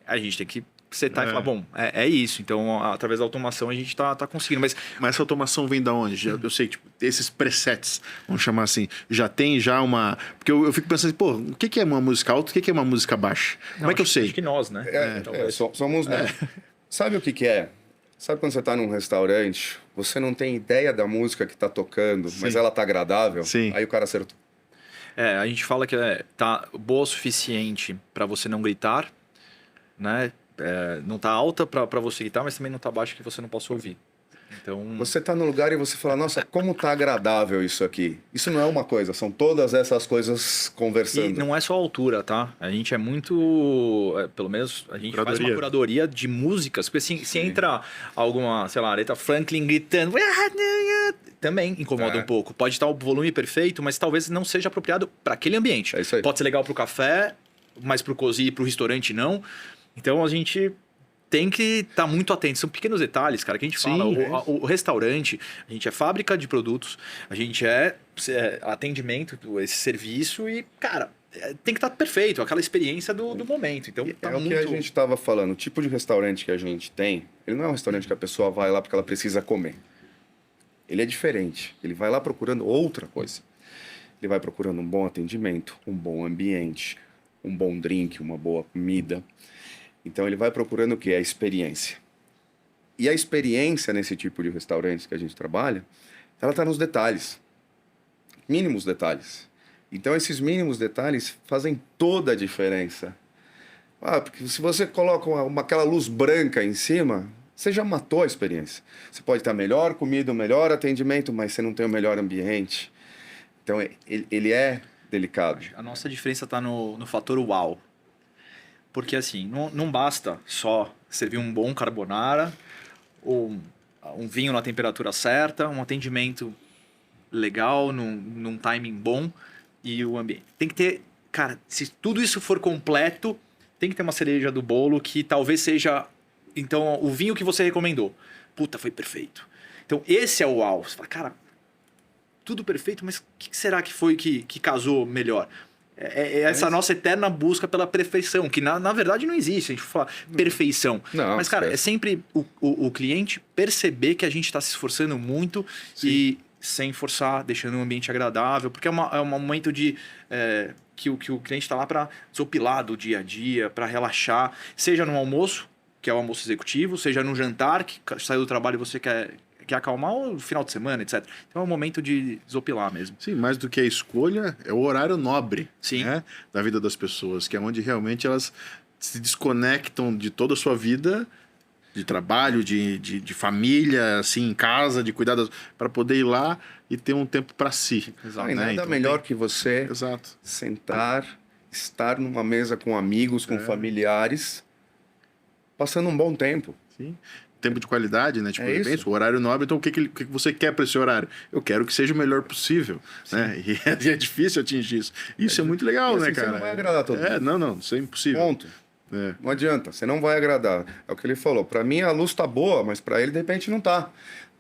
a gente tem que setar e falar, bom, é isso. Então, através da automação, a gente tá conseguindo. Mas Essa automação vem da onde? Eu sei, tipo, esses presets, vamos chamar assim, já tem já uma... Porque eu fico pensando, pô, o que é uma música alta, o que é uma música baixa? Como é que eu sei? Acho que nós, né? Somos nós. Sabe o que é? Sabe quando você está num restaurante, você não tem ideia da música que está tocando, mas ela tá agradável? Sim. Aí o cara acertou. A gente fala que tá boa o suficiente para você não gritar, né? Não tá alta para você gritar, mas também não tá baixa que você não possa ouvir. Então, Você tá no lugar e você fala, nossa, como tá agradável isso aqui. Isso não é uma coisa, são todas essas coisas e conversando. não é só a altura, tá? A gente é muito, pelo menos a gente faz uma curadoria de músicas, porque se entra alguma, sei lá, Aretha Franklin gritando, também incomoda um pouco. Pode estar o volume perfeito, mas talvez não seja apropriado para aquele ambiente. É isso aí. Pode ser legal pro café, mas pro cozinha e pro restaurante não. Então a gente tem que estar muito atento. São pequenos detalhes, cara, que a gente fala. O restaurante, a gente é fábrica de produtos, a gente é atendimento, esse serviço e, cara, tem que estar perfeito, aquela experiência do momento. Então, tá o que a gente estava falando, o tipo de restaurante que a gente tem, ele não é um restaurante que a pessoa vai lá porque ela precisa comer. Ele é diferente. Ele vai lá procurando outra coisa. Ele vai procurando um bom atendimento, um bom ambiente, um bom drink, uma boa comida. Então ele vai procurando o quê? A experiência. E a experiência nesse tipo de restaurantes que a gente trabalha, ela está nos detalhes. Mínimos detalhes. Então esses mínimos detalhes fazem toda a diferença. Porque se você coloca aquela luz branca em cima, você já matou a experiência. Você pode ter a melhor comida, o melhor atendimento, mas você não tem o melhor ambiente. Então ele é delicado. A nossa diferença está no fator uau. Porque assim, não basta só servir um bom carbonara, ou um vinho na temperatura certa, um atendimento legal, num timing bom e o ambiente. Tem que ter, cara, se tudo isso for completo, tem que ter uma cereja do bolo que talvez seja, então, o vinho que você recomendou. Puta, foi perfeito. Então, esse é o uau. Você fala, cara, tudo perfeito, mas o que será que foi que casou melhor? Essa nossa eterna busca pela perfeição, que na verdade não existe, a gente fala perfeição. Não, mas, cara, é sempre o cliente perceber que a gente está se esforçando muito e sem forçar, deixando um ambiente agradável, porque é um momento que o cliente está lá para desopilar do dia a dia, para relaxar, seja no almoço, que é o almoço executivo, seja no jantar, que saiu do trabalho e você quer acalmar, ou no final de semana, etc. Então é um momento de desopilar mesmo. Sim, mais do que a escolha, é o horário nobre, Sim. Né, da vida das pessoas, que é onde realmente elas se desconectam de toda a sua vida, de trabalho, de família, assim, em casa, de cuidar para poder ir lá e ter um tempo para si. Exato, nada então, melhor que você sentar, estar numa mesa com amigos, com familiares, passando um bom tempo. Sim. Tempo de qualidade, né? Tipo, isso. O horário nobre, então o que você quer para esse horário? Eu quero que seja o melhor possível, né? E é difícil atingir isso. Isso é muito legal, assim, né, cara? Você não vai agradar todo mundo. Não, isso é impossível. Ponto. Não adianta, você não vai agradar. É o que ele falou. Para mim a luz tá boa, mas para ele de repente não tá.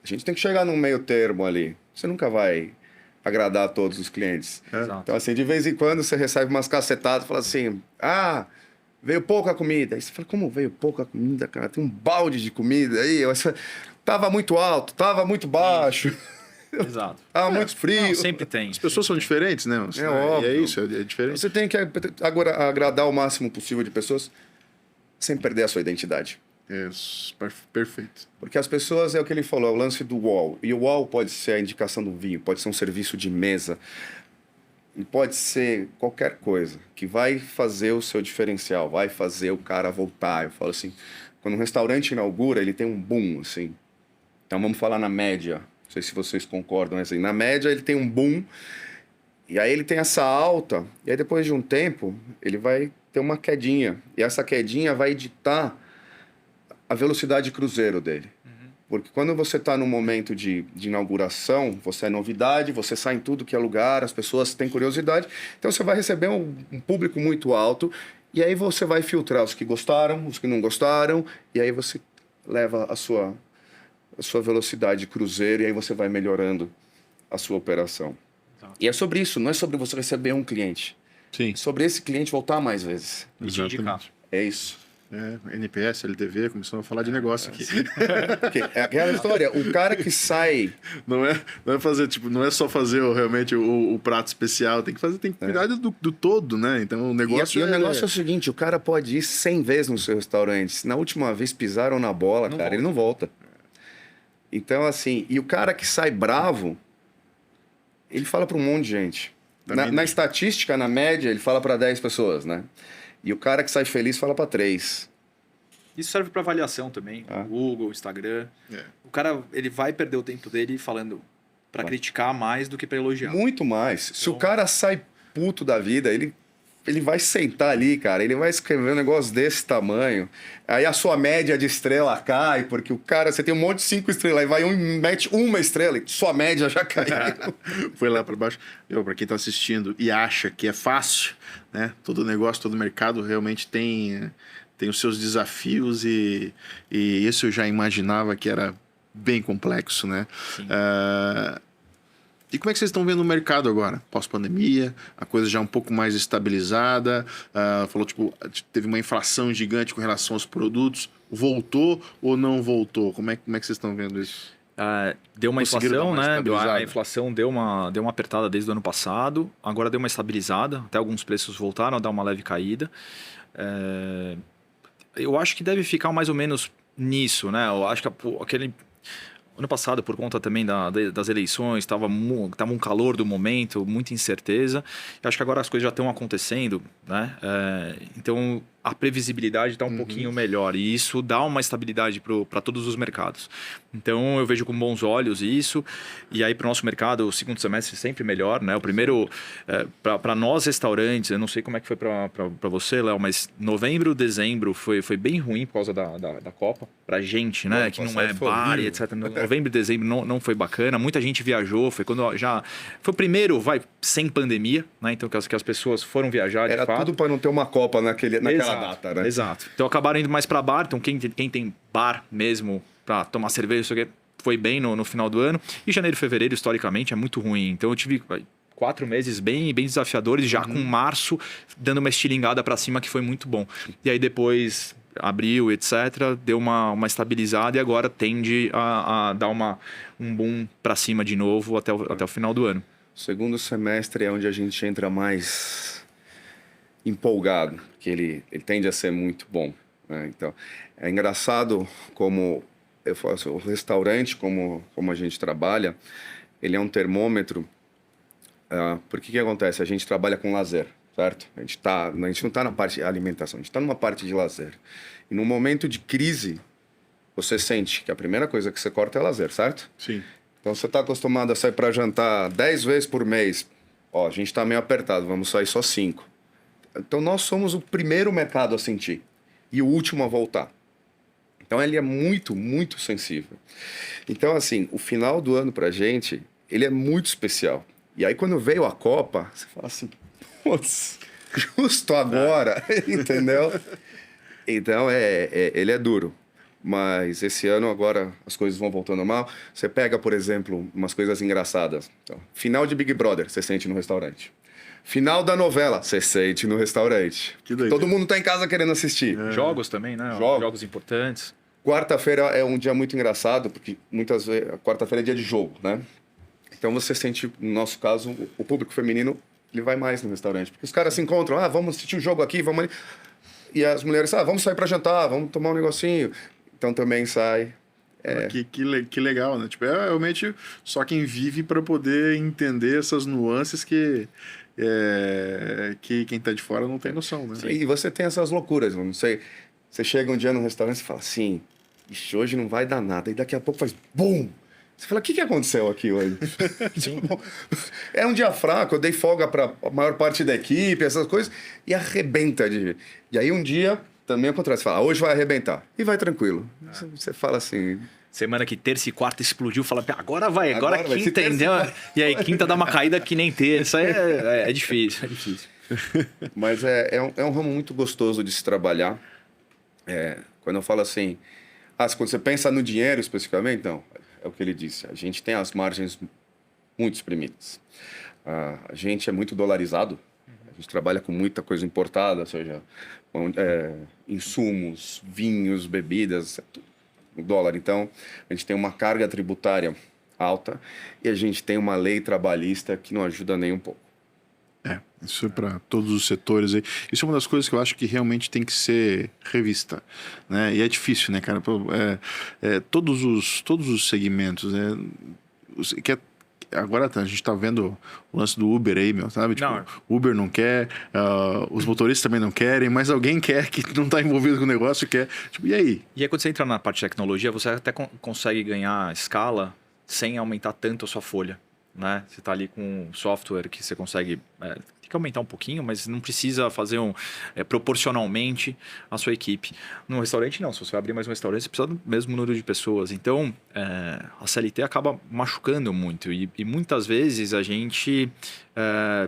A gente tem que chegar num meio termo ali. Você nunca vai agradar a todos os clientes. Então assim, de vez em quando você recebe umas cacetadas e fala assim: veio pouca comida. Aí você fala, como veio pouca comida, cara? Tem um balde de comida aí. Tava muito alto, tava muito baixo. Exato. Tava muito frio. Não, sempre tem. As pessoas são diferentes, né? Óbvio. E é isso, é diferente. Você tem que agora agradar o máximo possível de pessoas sem perder a sua identidade. Isso, perfeito. Porque as pessoas, é o que ele falou, é o lance do wall. E o wall pode ser a indicação do vinho, pode ser um serviço de mesa, e pode ser qualquer coisa que vai fazer o seu diferencial, vai fazer o cara voltar. Eu falo assim, quando um restaurante inaugura, ele tem um boom, assim. Então vamos falar na média, não sei se vocês concordam, assim. Na média ele tem um boom, e aí ele tem essa alta, e aí depois de um tempo, ele vai ter uma quedinha. E essa quedinha vai ditar a velocidade cruzeiro dele. Porque quando você está num momento de inauguração, você é novidade, você sai em tudo que é lugar, as pessoas têm curiosidade, então você vai receber um público muito alto, e aí você vai filtrar os que gostaram, os que não gostaram, e aí você leva a sua velocidade cruzeiro, e aí você vai melhorando a sua operação. E é sobre isso, não é sobre você receber um cliente. Sim. É sobre esse cliente voltar mais vezes. E te indicar. É isso. NPS, LTV, começamos a falar de negócio aqui. Porque é aquela história, o cara que sai... Não é fazer, tipo, não é só fazer realmente o prato especial, tem que cuidar do todo, né? Então o negócio E o negócio é o seguinte, o cara pode ir 100 vezes no seu restaurante. Se na última vez pisaram na bola, cara, ele não volta. Então, assim, e o cara que sai bravo, ele fala para um monte de gente. Na estatística, na média, ele fala para 10 pessoas, né? E o cara que sai feliz fala para 3. Isso serve para avaliação também. Google, Instagram. O cara, ele vai perder o tempo dele falando para criticar mais do que para elogiar. Muito mais. Então... Se o cara sai puto da vida, ele vai sentar ali, cara, ele vai escrever um negócio desse tamanho, aí a sua média de estrela cai, porque o cara, você tem um monte de 5 estrelas, aí vai mete uma estrela e sua média já caiu. Foi lá para baixo. Para quem está assistindo e acha que é fácil, né? Todo negócio, todo mercado realmente tem os seus desafios e isso eu já imaginava que era bem complexo, né? E como é que vocês estão vendo o mercado agora? Pós-pandemia, a coisa já um pouco mais estabilizada, falou, tipo, teve uma inflação gigante com relação aos produtos, voltou ou não voltou? Como é que vocês estão vendo isso? Deu uma inflação, né? A inflação deu uma apertada desde o ano passado, agora deu uma estabilizada, até alguns preços voltaram a dar uma leve caída. Eu acho que deve ficar mais ou menos nisso, né? Eu acho que aquele... Ano passado, por conta também das eleições, estava um calor do momento, muita incerteza. Eu acho que agora as coisas já estão acontecendo, né? Então, a previsibilidade está um pouquinho melhor. E isso dá uma estabilidade para todos os mercados. Então, eu vejo com bons olhos isso. E aí, para o nosso mercado, o segundo semestre sempre melhor, né? O primeiro, para nós restaurantes, eu não sei como é que foi para você, Léo, mas novembro, dezembro foi bem ruim por causa da Copa. Para a gente, né? Que não é bar e etc. Novembro e dezembro não foi bacana. Muita gente viajou. Foi quando já... Foi o primeiro, sem pandemia, né? Então, que as pessoas foram viajar, de fato. Era tudo para não ter uma Copa naquela data, né? Exato. Então, acabaram indo mais para bar. Então, quem tem bar mesmo para tomar cerveja, isso aqui, foi bem no final do ano. E janeiro e fevereiro, historicamente, é muito ruim. Então, eu tive 4 meses bem desafiadores, já com março dando uma estilingada para cima, que foi muito bom. E aí, depois... abril, etc., deu uma estabilizada e agora tende a dar um boom para cima de novo até o final do ano. O segundo semestre é onde a gente entra mais empolgado, porque ele tende a ser muito bom, né? Então, é engraçado como eu faço o restaurante, como a gente trabalha, ele é um termômetro, porque que acontece? A gente trabalha com lazer. Certo? A gente não está na parte de alimentação, a gente está numa parte de lazer. E no momento de crise, você sente que a primeira coisa que você corta é lazer, certo? Sim. Então você está acostumado a sair para jantar 10 vezes por mês. Ó, a gente está meio apertado, vamos sair só 5. Então nós somos o primeiro mercado a sentir e o último a voltar. Então ele é muito, muito sensível. Então, assim, o final do ano para a gente, ele é muito especial. E aí quando veio a Copa, você fala assim... Putz, justo agora, entendeu? Então, ele é duro. Mas esse ano, agora, as coisas vão voltando mal. Você pega, por exemplo, umas coisas engraçadas. Então, final de Big Brother, você sente no restaurante. Final da novela, você sente no restaurante. Todo mundo tá em casa querendo assistir. Jogos também, né? Jogos importantes. Quarta-feira é um dia muito engraçado, porque muitas vezes, quarta-feira é dia de jogo, né? Então, você sente, no nosso caso, o público feminino... ele vai mais no restaurante. Porque os caras se encontram, vamos assistir um jogo aqui, vamos ali. E as mulheres, vamos sair para jantar, vamos tomar um negocinho. Então também sai. Que legal, né? Tipo, realmente só quem vive para poder entender essas nuances que quem tá de fora não tem noção, né? Sim, e você tem essas loucuras, não sei. Você chega um dia no restaurante e fala assim, ixi, hoje não vai dar nada. E daqui a pouco faz BUM! Você fala, o que aconteceu aqui hoje? É um dia fraco, eu dei folga para a maior parte da equipe, essas coisas, e arrebenta. E aí um dia também acontece, você fala, hoje vai arrebentar. E vai tranquilo. Você fala assim... Semana que terça e quarta explodiu, fala, agora vai, agora quinta, entendeu? E aí quinta dá uma caída que nem terça, é difícil, é difícil. Mas é um ramo muito gostoso de se trabalhar. Quando eu falo assim, quando você pensa no dinheiro especificamente, não... É o que ele disse. A gente tem as margens muito espremidas. A gente é muito dolarizado. A gente trabalha com muita coisa importada, ou seja, insumos, vinhos, bebidas, o dólar. Então, a gente tem uma carga tributária alta e a gente tem uma lei trabalhista que não ajuda nem um pouco. Isso é para todos os setores aí. Isso é uma das coisas que eu acho que realmente tem que ser revista, né? E é difícil, né, cara? Todos os segmentos, né? Agora a gente tá vendo o lance do Uber aí, meu, sabe? Tipo, Uber não quer, os motoristas também não querem, mas alguém quer que não tá envolvido com o negócio, quer. Tipo, e aí? E aí, quando você entra na parte de tecnologia, você até consegue ganhar escala sem aumentar tanto a sua folha, né? Você tá ali com um software que você consegue... tem que aumentar um pouquinho, mas não precisa fazer proporcionalmente a sua equipe. No restaurante, não. Se você abrir mais um restaurante, você precisa do mesmo número de pessoas. Então, a CLT acaba machucando muito. E muitas vezes a gente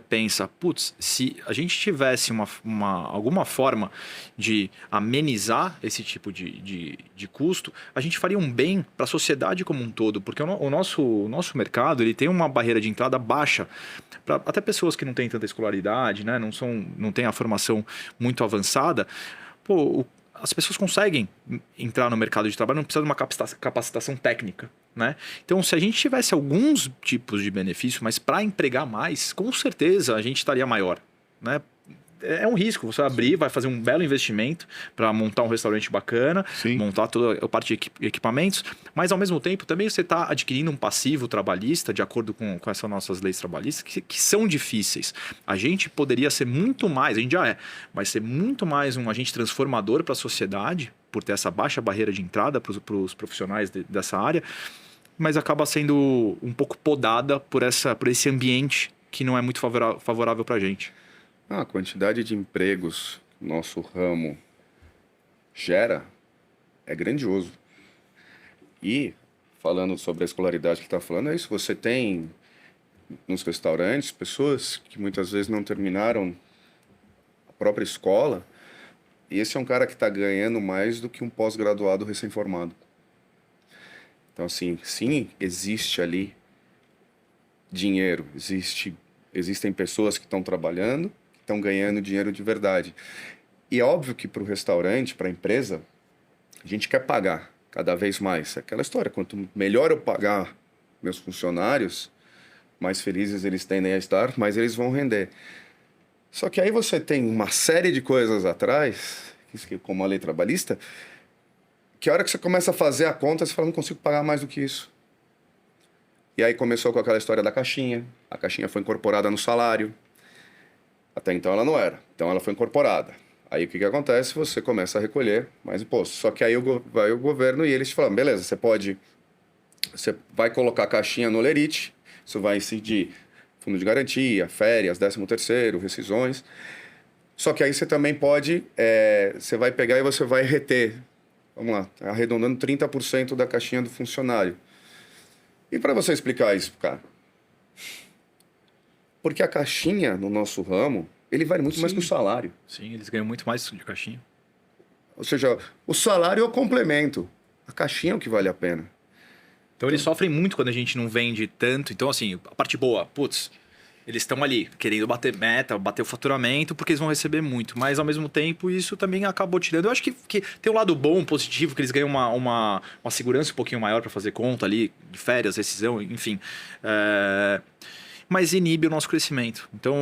pensa, putz, se a gente tivesse alguma forma de amenizar esse tipo de custo, a gente faria um bem para a sociedade como um todo. Porque o nosso mercado ele tem uma barreira de entrada baixa para até pessoas que não têm tanta escolaridade, né? Não têm a formação muito avançada. Pô, as pessoas conseguem entrar no mercado de trabalho, não precisa de uma capacitação técnica, né? Então, se a gente tivesse alguns tipos de benefício, mas para empregar mais, com certeza a gente estaria maior, né? É um risco, você abrir, vai fazer um belo investimento para montar um restaurante bacana, Sim. montar toda a parte de equipamentos, mas ao mesmo tempo também você está adquirindo um passivo trabalhista, de acordo com essas nossas leis trabalhistas, que são difíceis. A gente poderia ser muito mais, a gente já mas ser muito mais um agente transformador para a sociedade, por ter essa baixa barreira de entrada para os profissionais dessa área, mas acaba sendo um pouco podada por esse ambiente que não é muito favorável para a gente. A quantidade de empregos que o nosso ramo gera é grandioso. E, falando sobre a escolaridade que está falando, é isso. Você tem nos restaurantes pessoas que muitas vezes não terminaram a própria escola, e esse é um cara que está ganhando mais do que um pós-graduado recém-formado. Então, assim, sim, existe ali dinheiro, existem pessoas que estão trabalhando, estão ganhando dinheiro de verdade. E é óbvio que para o restaurante, para a empresa, a gente quer pagar cada vez mais. É aquela história, quanto melhor eu pagar meus funcionários, mais felizes eles tendem a estar, mais eles vão render. Só que aí você tem uma série de coisas atrás, como a lei trabalhista, que a hora que você começa a fazer a conta, você fala, não consigo pagar mais do que isso. E aí começou com aquela história da caixinha. A caixinha foi incorporada no salário. Até então ela não era. Então ela foi incorporada. Aí o que acontece? Você começa a recolher mais imposto. Só que aí vai o governo e eles te falam, beleza, você vai colocar a caixinha no Lerite, isso vai incidir fundo de garantia, férias, 13º, rescisões. Só que aí você também pode, você vai pegar e você vai reter, vamos lá, arredondando 30% da caixinha do funcionário. E para você explicar isso, cara? Porque a caixinha, no nosso ramo, ele vale muito mais que o salário. Sim, eles ganham muito mais de caixinha. Ou seja, o salário é o complemento. A caixinha é o que vale a pena. Então eles sofrem muito quando a gente não vende tanto. Então, assim, a parte boa, putz, eles estão ali querendo bater meta, bater o faturamento, porque eles vão receber muito. Mas, ao mesmo tempo, isso também acabou tirando. Eu acho que tem um lado bom, positivo, que eles ganham uma segurança um pouquinho maior para fazer conta ali, de férias, rescisão, enfim. Mas inibe o nosso crescimento. Então,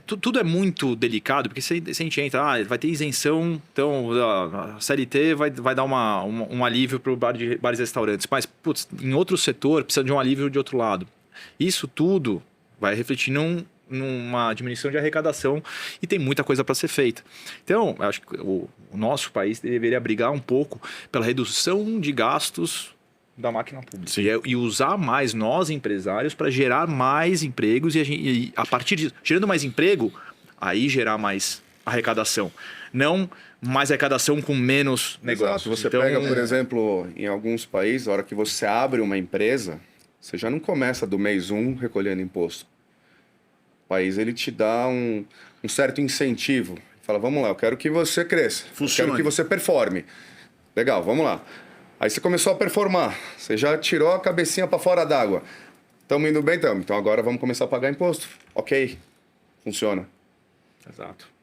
tudo é muito delicado, porque se a gente entra, vai ter isenção, então a CLT vai dar um alívio para o bares e restaurantes. Mas, putz, em outro setor, precisa de um alívio de outro lado. Isso tudo vai refletir numa diminuição de arrecadação e tem muita coisa para ser feita. Então, eu acho que o nosso país deveria brigar um pouco pela redução de gastos da máquina pública e usar mais nós empresários para gerar mais empregos e a partir de gerando mais emprego, aí gerar mais arrecadação, não mais arrecadação com menos negócio. Você pega, por exemplo, em alguns países, a hora que você abre uma empresa, você já não começa do mês 1 recolhendo imposto. O país ele te dá um certo incentivo. Fala, vamos lá, eu quero que você cresça, eu quero que você performe. Legal, vamos lá. Aí você começou a performar, você já tirou a cabecinha para fora d'água. Estamos indo bem, estamos. Então agora vamos começar a pagar imposto. Ok, funciona. Exato.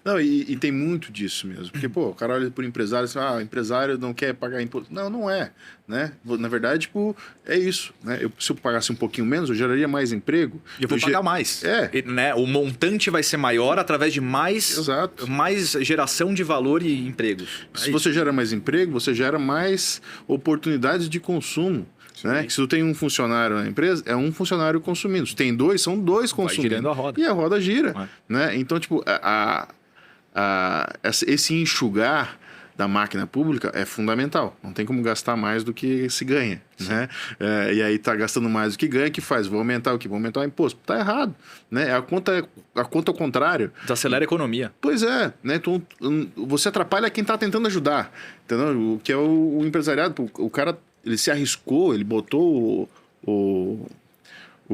Não, e tem muito disso mesmo. Porque, pô, o cara olha por empresário e fala, o empresário não quer pagar imposto. Não, não é, né? Na verdade, tipo, é isso, né? Se eu pagasse um pouquinho menos, eu geraria mais emprego. E eu vou pagar mais. É. Né? O montante vai ser maior através de mais geração de valor e empregos. Se você gera mais emprego, você gera mais oportunidades de consumo. Né? Que se tu tem um funcionário na empresa, é um funcionário consumindo. Se tem dois, são dois consumindo. Vai girando a roda. E a roda gira. Né? Então, tipo, esse enxugar da máquina pública é fundamental. Não tem como gastar mais do que se ganha. Né? E aí tá gastando mais do que ganha, que faz? Vou aumentar o quê? Vou aumentar o imposto. Tá errado. Né? A conta ao contrário. Desacelera a economia. Pois é. Né? Então, você atrapalha quem tá tentando ajudar. Entendeu? O que é o empresariado. O cara... Ele se arriscou, ele botou o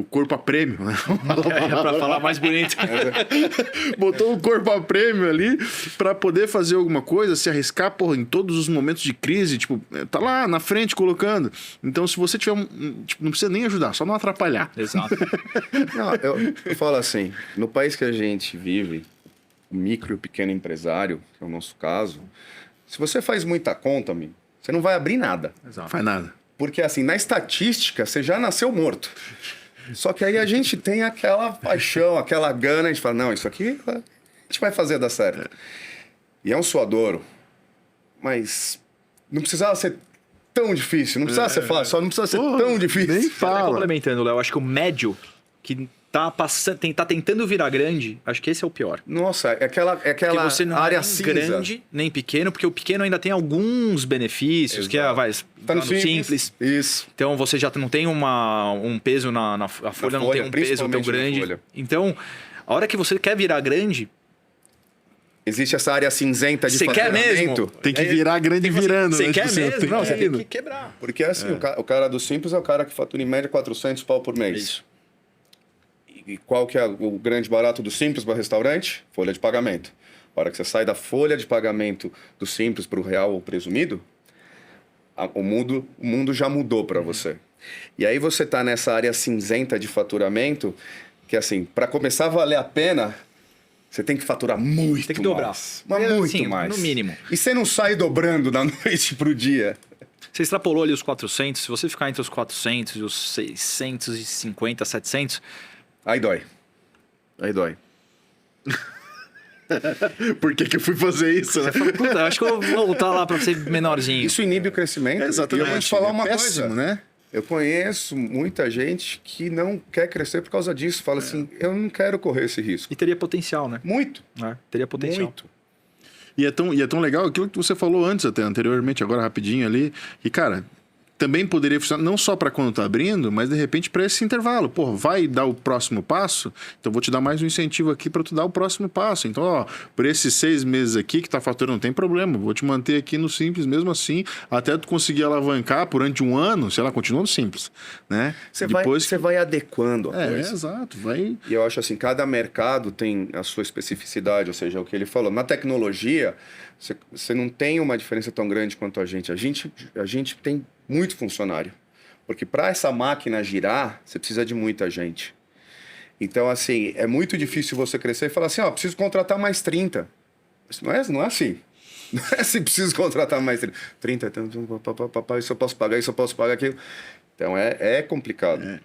corpo a prêmio, né? Para falar mais bonito. Botou o corpo a prêmio ali para poder fazer alguma coisa, se arriscar, porra, em todos os momentos de crise, tipo, tá lá na frente colocando. Então, se você tiver tipo, não precisa nem ajudar, só não atrapalhar. Exato. Não, eu falo assim, no país que a gente vive, o micro e o pequeno empresário, que é o nosso caso, se você faz muita conta, amigo, você não vai abrir nada. Exato. Faz nada. Porque, assim, na estatística, você já nasceu morto. Só que aí a gente tem aquela paixão, aquela gana, a gente fala, não, isso aqui a gente vai fazer dar certo. E é um suadouro. Mas não precisava ser tão difícil, não precisava ser fácil, só não precisava ser tão difícil. Nem Até fala. complementando, Léo, acho que o médio que tá tentando virar grande, acho que esse é o pior. Nossa, é aquela Porque você não área é nem cinza. grande, nem pequeno, porque o pequeno ainda tem alguns benefícios, que é, vai, Tá no simples. Isso. Então você já não tem um peso a folha não tem um peso tão principalmente na grande. folha. Então, a hora que você quer virar grande, Existe essa área cinzenta de você quer faturamento. mesmo? Tem que virar grande virando. Você né? quer Tipo, mesmo? tem Não, que você ir tem indo. que quebrar. Porque assim, o cara do Simples é o cara que fatura em média 400 pau por mês. Isso. E qual que é o grande barato do Simples para restaurante? Folha de pagamento. A hora que você sai da folha de pagamento do Simples para o real ou presumido, o mundo já mudou para você. E aí você tá nessa área cinzenta de faturamento, que assim, para começar a valer a pena, você tem que faturar muito Tem que dobrar. mais. Mas muito Assim, mais. no mínimo. E você não sai dobrando da noite pro dia. Você extrapolou ali os 400, se você ficar entre os 400 e os 650, 700, Aí dói. Aí dói. Por que eu fui fazer isso, né? você fala, puta, acho que eu vou voltar lá para ser menorzinho. Isso inibe o crescimento. Exatamente. E eu vou te falar uma péssimo, coisa. né? Eu conheço muita gente que não quer crescer por causa disso. Fala assim, eu não quero correr esse risco. E teria potencial, né? Muito. Teria potencial. Muito. E é tão legal aquilo que você falou antes, até anteriormente, agora rapidinho ali. E, cara, também poderia funcionar não só para quando tá abrindo, mas de repente para esse intervalo. Pô, vai dar o próximo passo? Então vou te dar mais um incentivo aqui para tu dar o próximo passo. Então, ó, por esses 6 meses aqui que tá faturando, não tem problema. Vou te manter aqui no Simples mesmo assim, até tu conseguir alavancar durante um ano, sei lá, continua no Simples, né? Você vai adequando a coisa. Exato. Vai... E eu acho assim, cada mercado tem a sua especificidade, ou seja, o que ele falou. Na tecnologia, você não tem uma diferença tão grande quanto a gente. A gente tem muito funcionário. Porque para essa máquina girar, você precisa de muita gente. Então, assim, é muito difícil você crescer e falar assim, ó, preciso contratar mais 30. Isso não é assim. Não é assim, preciso contratar mais 30. Isso eu posso pagar, isso eu posso pagar, aquilo. Então, é complicado.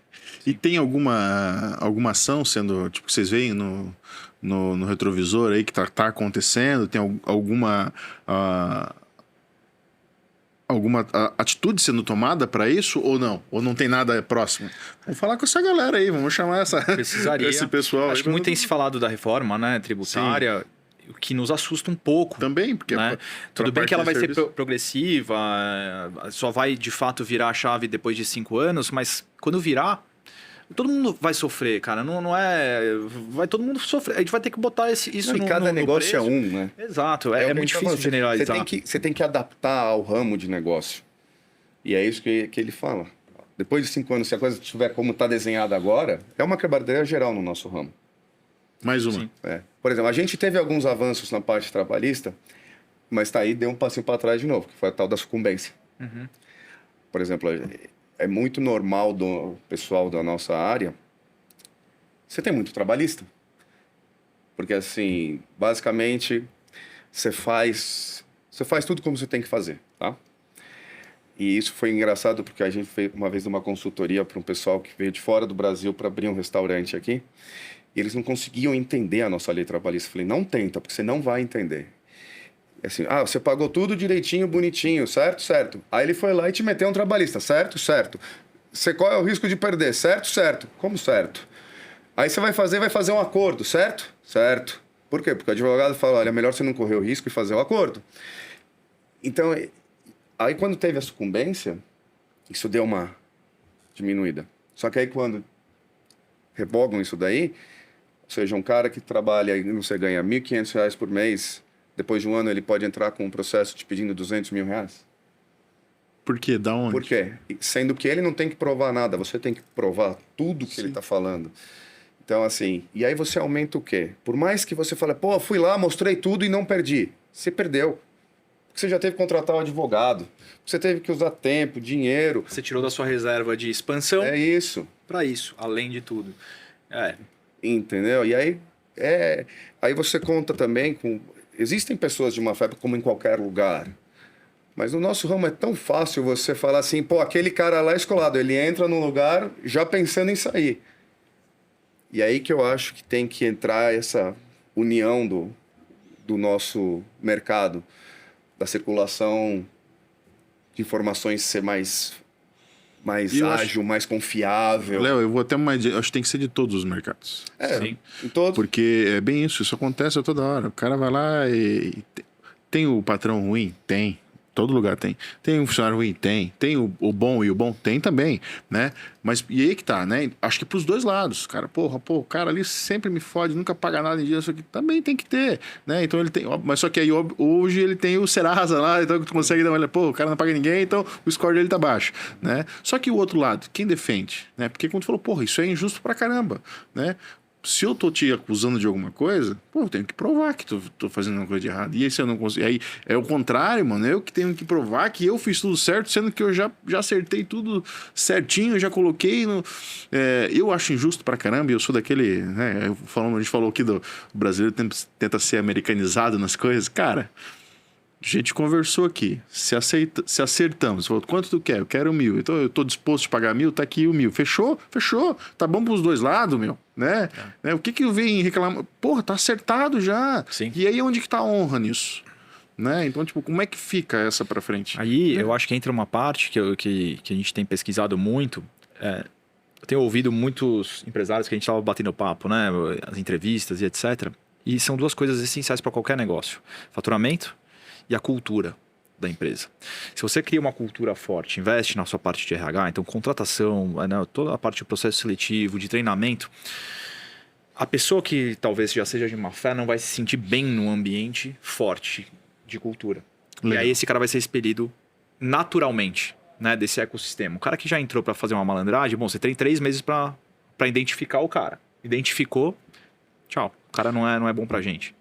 E tem alguma ação sendo, tipo, vocês veem no retrovisor aí que tá acontecendo? Tem alguma atitude sendo tomada para isso ou não? Ou não tem nada próximo? Vamos falar com essa galera aí, vamos chamar Precisaria. esse pessoal. Acho que muito tem se falado da reforma, né, tributária, o que nos assusta um pouco. Também, porque... Né? Tudo bem que ela vai ser serviço... progressiva, só vai de fato virar a chave depois de 5 anos, mas quando virar, todo mundo vai sofrer, cara. Não é... Vai todo mundo sofrer. A gente vai ter que botar isso E cada negócio é um, né? Exato. É muito difícil generalizar. Você tem que adaptar ao ramo de negócio. E é isso que ele fala. Depois de 5 anos, se a coisa estiver como está desenhada agora, é uma quebradeira geral no nosso ramo. Mais uma. Por exemplo, a gente teve alguns avanços na parte trabalhista, mas tá aí, deu um passinho para trás de novo, que foi a tal da sucumbência. Uhum. Por exemplo, é muito normal do pessoal da nossa área, você tem muito trabalhista. Porque, assim, basicamente, você faz tudo como você tem que fazer, tá? E isso foi engraçado porque a gente fez uma vez uma consultoria para um pessoal que veio de fora do Brasil para abrir um restaurante aqui. E eles não conseguiam entender a nossa lei trabalhista. Eu falei, não tenta, porque você não vai entender. Assim, você pagou tudo direitinho, bonitinho, certo? Certo. Aí ele foi lá e te meteu um trabalhista, certo? Certo. Qual é o risco de perder? Certo? Certo. Como certo? Aí você vai fazer um acordo, certo? Certo. Por quê? Porque o advogado fala, olha, é melhor você não correr o risco e fazer o acordo. Então, aí quando teve a sucumbência, isso deu uma diminuída. Só que aí quando revogam isso daí, ou seja, um cara que trabalha e você ganha R$1.500 por mês, depois de um ano ele pode entrar com um processo te pedindo R$200 mil. Por quê? Da onde? Por quê? Sendo que ele não tem que provar nada, você tem que provar tudo que ele está falando. Então, assim, e aí você aumenta o quê? Por mais que você fale, pô, fui lá, mostrei tudo e não perdi. Você perdeu. Porque você já teve que contratar um advogado. Você teve que usar tempo, dinheiro. Você tirou da sua reserva de expansão É isso. para isso, além de tudo. Entendeu? E aí, aí você conta também com... Existem pessoas de má fé como em qualquer lugar. Mas no nosso ramo é tão fácil você falar assim, pô, aquele cara lá é escolado, ele entra no lugar já pensando em sair. E aí que eu acho que tem que entrar essa união do nosso mercado, da circulação de informações ser mais ágil, mais confiável. Léo, eu vou até mais... Acho que tem que ser de todos os mercados. Sim. Em todos. Porque é bem isso acontece a toda hora. O cara vai lá e... Tem o patrão ruim? Tem. Todo lugar tem. Tem um funcionário ruim? Tem. Tem o bom e o bom? Tem também, né? Mas e aí que tá, né? Acho que pros dois lados. Cara, o cara ali sempre me fode, nunca paga nada em dia, isso aqui também tem que ter, né? Então ele tem... Mas só que aí hoje ele tem o Serasa lá, então tu consegue dar uma olhada, o cara não paga ninguém, então o score dele tá baixo, né? Só que o outro lado, quem defende, né? Porque quando tu falou, isso é injusto pra caramba, né? Se eu tô te acusando de alguma coisa, eu tenho que provar que tô fazendo uma coisa de errado. E aí se eu não consigo... Aí é o contrário, mano. Eu que tenho que provar que eu fiz tudo certo, sendo que eu já acertei tudo certinho, já coloquei no... eu acho injusto pra caramba, e eu sou daquele... Né, a gente falou aqui do brasileiro tenta ser americanizado nas coisas. Cara, a gente conversou aqui, se acertamos, falou, quanto tu quer? Eu quero 1.000, então eu tô disposto a pagar 1.000, tá aqui o 1.000, fechou, tá bom pros dois lados, meu, né? O que eu venho reclamar? Porra, tá acertado já. Sim. E aí onde que tá a honra nisso? Né? Então, tipo, como é que fica essa pra frente? Aí eu acho que entra uma parte que a gente tem pesquisado muito. Eu tenho ouvido muitos empresários que a gente estava batendo papo, né? As entrevistas e etc. E são duas coisas essenciais para qualquer negócio: faturamento e a cultura da empresa. Se você cria uma cultura forte, investe na sua parte de RH, então contratação, toda a parte do processo seletivo, de treinamento, a pessoa que talvez já seja de má fé não vai se sentir bem num ambiente forte de cultura. Legal. E aí esse cara vai ser expelido naturalmente, né, desse ecossistema. O cara que já entrou para fazer uma malandragem, você tem 3 meses para identificar o cara. Identificou, tchau. O cara não é bom pra gente.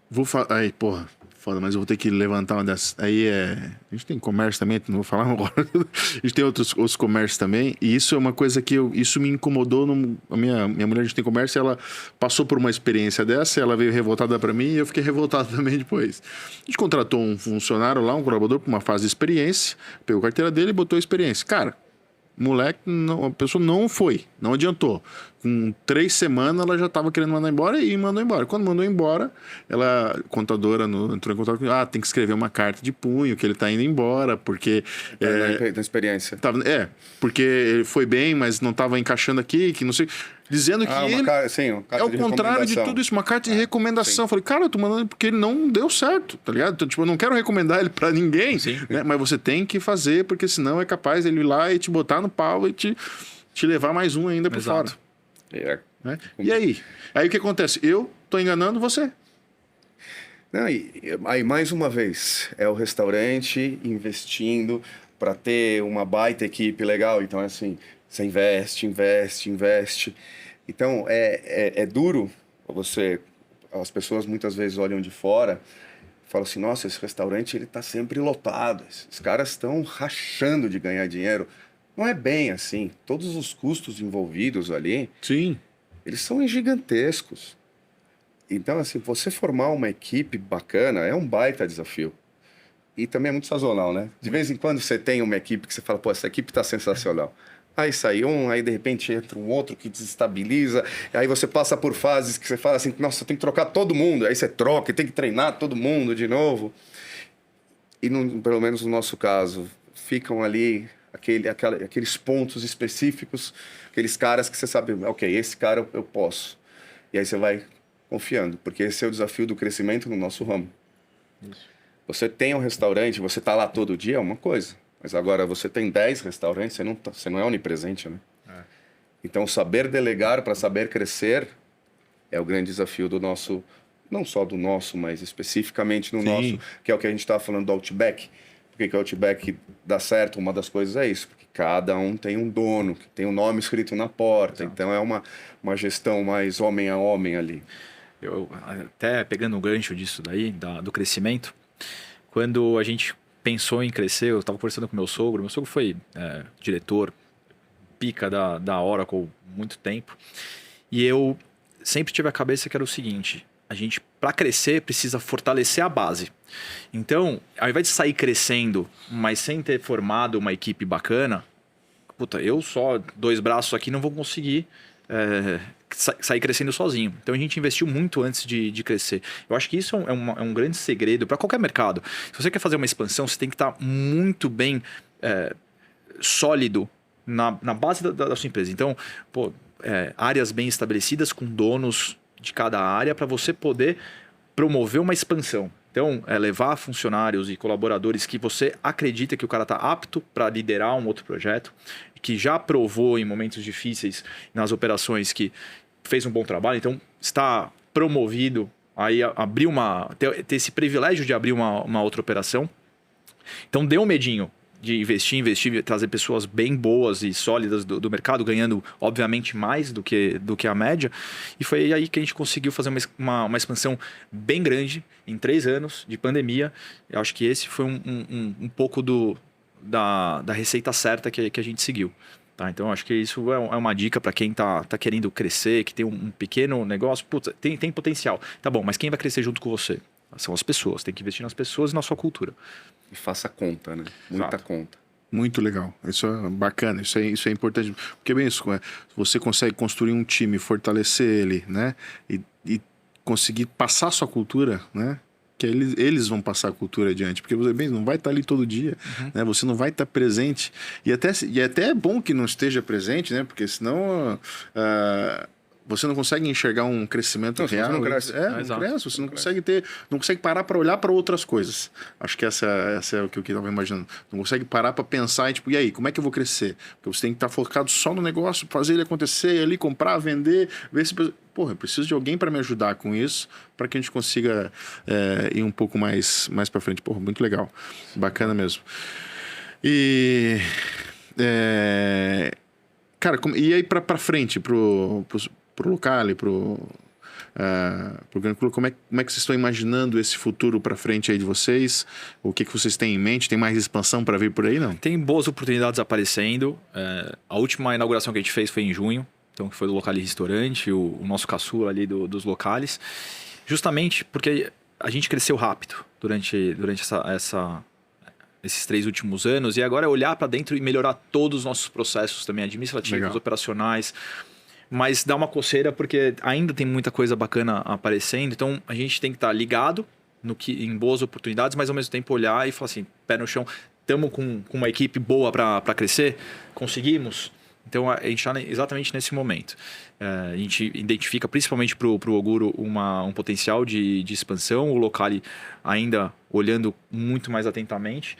Aí, porra, foda, mas eu vou ter que levantar uma dessas. Aí a gente tem comércio também, não vou falar agora. A gente tem outros comércios também. E isso é uma coisa que isso me incomodou. A minha mulher, a gente tem comércio, ela passou por uma experiência dessa, ela veio revoltada pra mim e eu fiquei revoltado também depois. A gente contratou um funcionário lá, um colaborador, pra uma fase de experiência, pegou a carteira dele e botou a experiência. Cara, moleque, a pessoa não foi, não adiantou. Com 3 semanas ela já estava querendo mandar embora e mandou embora. Quando mandou embora, a contadora entrou em contato com tem que escrever uma carta de punho que ele está indo embora, porque... Da experiência. Porque ele foi bem, mas não estava encaixando aqui, que não sei... Dizendo que ele carta é o contrário de tudo isso, uma carta de recomendação. Eu falei, cara, eu tô mandando porque ele não deu certo, tá ligado? Então, tipo, eu não quero recomendar ele pra ninguém, né? Mas você tem que fazer, porque senão é capaz ele ir lá e te botar no pau e te levar mais um ainda por fora. Né? E aí? Aí o que acontece? Eu tô enganando você. Não, aí, mais uma vez, é o restaurante investindo para ter uma baita equipe legal. Então, assim, você investe. Então, é duro você... As pessoas muitas vezes olham de fora e falam assim, nossa, esse restaurante ele tá sempre lotado. Esses caras estão rachando de ganhar dinheiro. Não é bem assim. Todos os custos envolvidos ali, Sim. eles são gigantescos. Então, assim, você formar uma equipe bacana é um baita desafio. E também é muito sazonal, né? De vez em quando você tem uma equipe que você fala, pô, essa equipe tá sensacional. Aí sai um, aí de repente entra um outro que desestabiliza, aí você passa por fases que você fala assim, nossa, tem que trocar todo mundo, aí você troca e tem que treinar todo mundo de novo. E pelo menos no nosso caso, ficam ali aqueles pontos específicos, aqueles caras que você sabe, ok, esse cara eu posso. E aí você vai confiando, porque esse é o desafio do crescimento no nosso ramo. Isso. Você tem um restaurante, você está lá todo dia, é uma coisa. Mas agora você tem 10 restaurantes, você não é onipresente, né? Então, saber delegar para saber crescer é o grande desafio do nosso, não só do nosso, mas especificamente no Sim. nosso, que é o que a gente estava falando do Outback. Por que o Outback dá certo? Uma das coisas é isso, porque cada um tem um dono, que tem um nome escrito na porta. Exato. Então, é uma gestão mais homem a homem ali. Eu, até pegando um gancho disso daí, do crescimento, quando a gente pensou em crescer, eu estava conversando com meu sogro foi diretor, pica da Oracle muito tempo, e eu sempre tive a cabeça que era o seguinte, a gente, para crescer, precisa fortalecer a base. Então, ao invés de sair crescendo, mas sem ter formado uma equipe bacana, puta, eu só 2 braços aqui não vou conseguir sair crescendo sozinho. Então a gente investiu muito antes de crescer. Eu acho que isso é um grande segredo para qualquer mercado. Se você quer fazer uma expansão, você tem que estar muito bem sólido na base da sua empresa. Então, áreas bem estabelecidas com donos de cada área para você poder promover uma expansão. Então, levar funcionários e colaboradores que você acredita que o cara está apto para liderar um outro projeto, que já provou em momentos difíceis nas operações que fez um bom trabalho, então está promovido aí ter esse privilégio de abrir uma outra operação. Então, deu um medinho de investir, trazer pessoas bem boas e sólidas do mercado, ganhando, obviamente, mais do que a média. E foi aí que a gente conseguiu fazer uma expansão bem grande em 3 anos de pandemia. Eu acho que esse foi um pouco da receita certa que a gente seguiu. Tá? Então, acho que isso é uma dica para quem tá querendo crescer, que tem um pequeno negócio. Putz, tem potencial. Tá bom, mas quem vai crescer junto com você? São as pessoas. Tem que investir nas pessoas e na sua cultura. E faça conta, né? Muita conta. Muito legal. Isso é bacana. Isso é importante. Porque bem isso, você consegue construir um time, fortalecer ele, né? E conseguir passar a sua cultura, né? Que eles vão passar a cultura adiante, porque você bem não vai estar ali todo dia, né? Você não vai estar presente e até é bom que não esteja presente, né? Porque senão você não consegue enxergar um crescimento real. Você não cresce. Não cresce, você não consegue não consegue parar para olhar para outras coisas. Acho que essa é o que eu estava imaginando. Não consegue parar para pensar e aí, como é que eu vou crescer? Porque você tem que estar focado só no negócio, fazer ele acontecer, ali comprar, vender, ver se porra, eu preciso de alguém para me ajudar com isso, para que a gente consiga ir um pouco mais para frente. Porra, muito legal. Bacana mesmo. E... cara, e aí para frente, pro local, pro Grande Clube, como é que vocês estão imaginando esse futuro para frente aí de vocês? O que vocês têm em mente? Tem mais expansão para vir por aí, não? Tem boas oportunidades aparecendo. A última inauguração que a gente fez foi em junho. Então, que foi do Locale Restaurante, o nosso caçula ali dos locales. Justamente porque a gente cresceu rápido durante esses 3 últimos anos. E agora é olhar para dentro e melhorar todos os nossos processos também, administrativos, Legal. operacionais. Mas dá uma coceira porque ainda tem muita coisa bacana aparecendo. Então, a gente tem que estar ligado em boas oportunidades, mas ao mesmo tempo olhar e falar assim, pé no chão, estamos com uma equipe boa para crescer? Conseguimos? Então, a gente está exatamente nesse momento. A gente identifica, principalmente para o Oguro, um potencial de expansão. O Locale ainda olhando muito mais atentamente.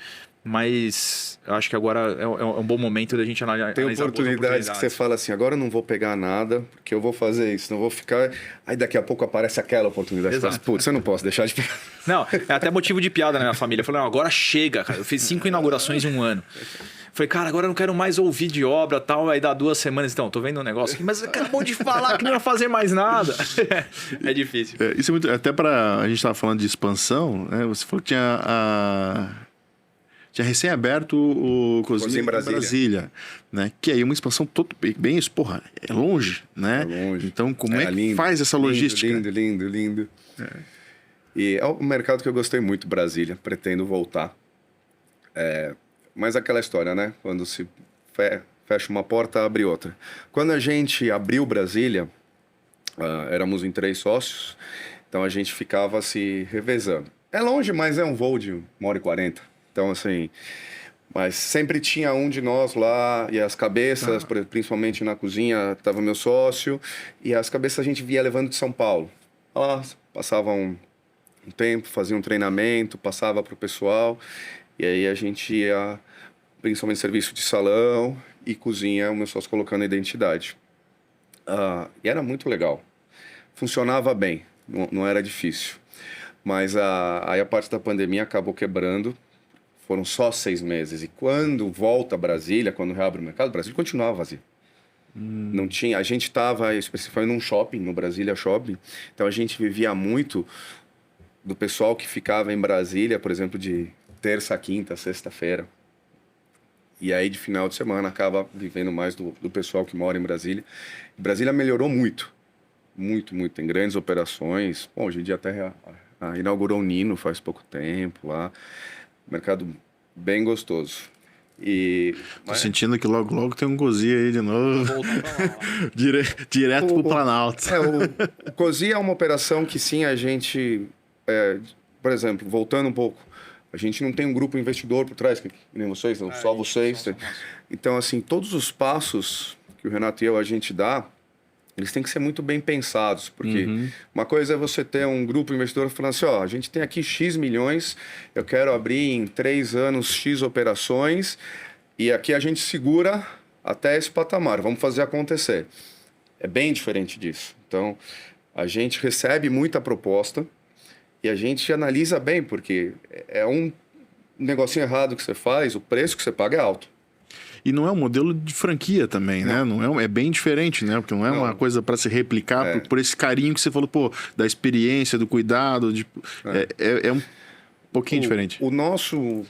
Mas acho que agora é um bom momento da gente analisar. Tem oportunidades que você fala assim, agora eu não vou pegar nada, porque eu vou fazer isso, não vou ficar... Aí daqui a pouco aparece aquela oportunidade. Você fala, putz, eu não posso deixar de pegar. Não, é até motivo de piada na minha família. Eu falei, não, agora chega, cara. Eu fiz 5 inaugurações em 1 ano. Falei, cara, agora eu não quero mais ouvir de obra e tal. Aí dá 2 semanas, então, tô vendo um negócio aqui, mas acabou de falar que não ia fazer mais nada. É difícil. Isso é muito... Até a gente estava falando de expansão, né? Você falou que tinha tinha recém-aberto o Cozinha em Brasília, né? Que aí é uma expansão bem isso, porra, é longe, né? É longe. Então, como é que lindo, faz essa logística? Lindo. E é um mercado que eu gostei muito, Brasília. Pretendo voltar. Mas aquela história, né? Quando se fecha uma porta, abre outra. Quando a gente abriu Brasília, éramos em 3 sócios, então a gente ficava se revezando. É longe, mas é um voo de 1h40. Então, assim... Mas sempre tinha um de nós lá, e as cabeças, principalmente na cozinha, estava meu sócio, e as cabeças a gente via levando de São Paulo. Lá, passava um tempo, fazia um treinamento, passava para o pessoal, e aí a gente ia, principalmente serviço de salão e cozinha, o meu sócio colocando a identidade. E era muito legal. Funcionava bem, não era difícil. Mas aí a parte da pandemia acabou quebrando. Foram só 6 meses. E quando volta a Brasília, quando reabre o mercado, o Brasil continuava vazio. Não tinha... A gente estava especificamente num shopping, no Brasília Shopping. Então, a gente vivia muito do pessoal que ficava em Brasília, por exemplo, de terça, quinta, sexta-feira. E aí, de final de semana, acaba vivendo mais do pessoal que mora em Brasília. Brasília melhorou muito. Muito, muito. Tem grandes operações. Bom, hoje em dia até inaugurou o Nino faz pouco tempo lá. Mercado bem gostoso. Tô sentindo que logo tem um Cozinha aí de novo. Voltar pra lá. Direto pro Planalto. O Cozinha é uma operação que sim, a gente... por exemplo, voltando um pouco, a gente não tem um grupo investidor por trás, que nem vocês, não, só vocês. Então, assim, todos os passos que o Renato e a gente dá, eles têm que ser muito bem pensados, porque uma coisa é você ter um grupo investidor falando assim, a gente tem aqui X milhões, eu quero abrir em 3 anos X operações, e aqui a gente segura até esse patamar, vamos fazer acontecer. É bem diferente disso. Então, a gente recebe muita proposta e a gente analisa bem, porque é um negocinho errado que você faz, o preço que você paga é alto. E não é um modelo de franquia também, né? Não é bem diferente, né? Porque não é uma coisa para se replicar por esse carinho que você falou, da experiência, do cuidado. É um pouquinho diferente. O nosso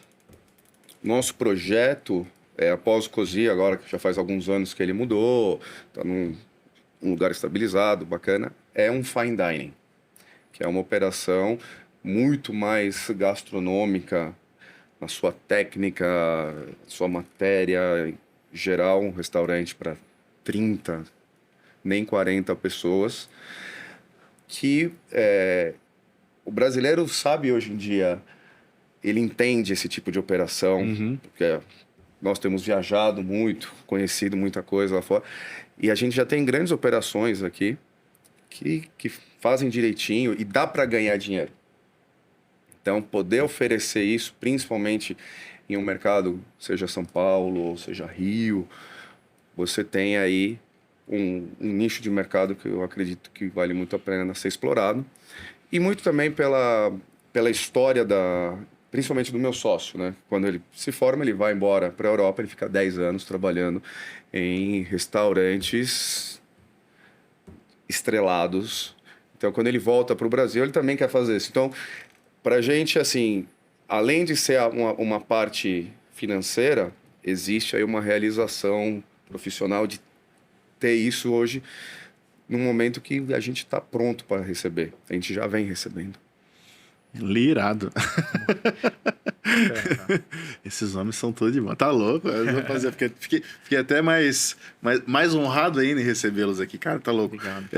projeto, após o Cozinha, agora que já faz alguns anos que ele mudou, está num lugar estabilizado, bacana, é um fine dining, que é uma operação muito mais gastronômica, na sua técnica, sua matéria geral, um restaurante para 30, nem 40 pessoas, que o brasileiro sabe hoje em dia, ele entende esse tipo de operação, porque nós temos viajado muito, conhecido muita coisa lá fora, e a gente já tem grandes operações aqui que fazem direitinho e dá para ganhar dinheiro. Então, poder oferecer isso, principalmente em um mercado, seja São Paulo ou seja Rio, você tem aí um nicho de mercado que eu acredito que vale muito a pena ser explorado. E muito também pela história principalmente do meu sócio, né? Quando ele se forma, ele vai embora para a Europa, ele fica 10 anos trabalhando em restaurantes estrelados. Então, quando ele volta para o Brasil, ele também quer fazer isso. Então, para a gente, assim, além de ser uma parte financeira, existe aí uma realização profissional de ter isso hoje num momento que a gente está pronto para receber. A gente já vem recebendo. Lirado. Esses homens são todos de bom. Tá louco? Eu vou fazer, fiquei até mais honrado ainda em recebê-los aqui. Cara, tá louco. Obrigado.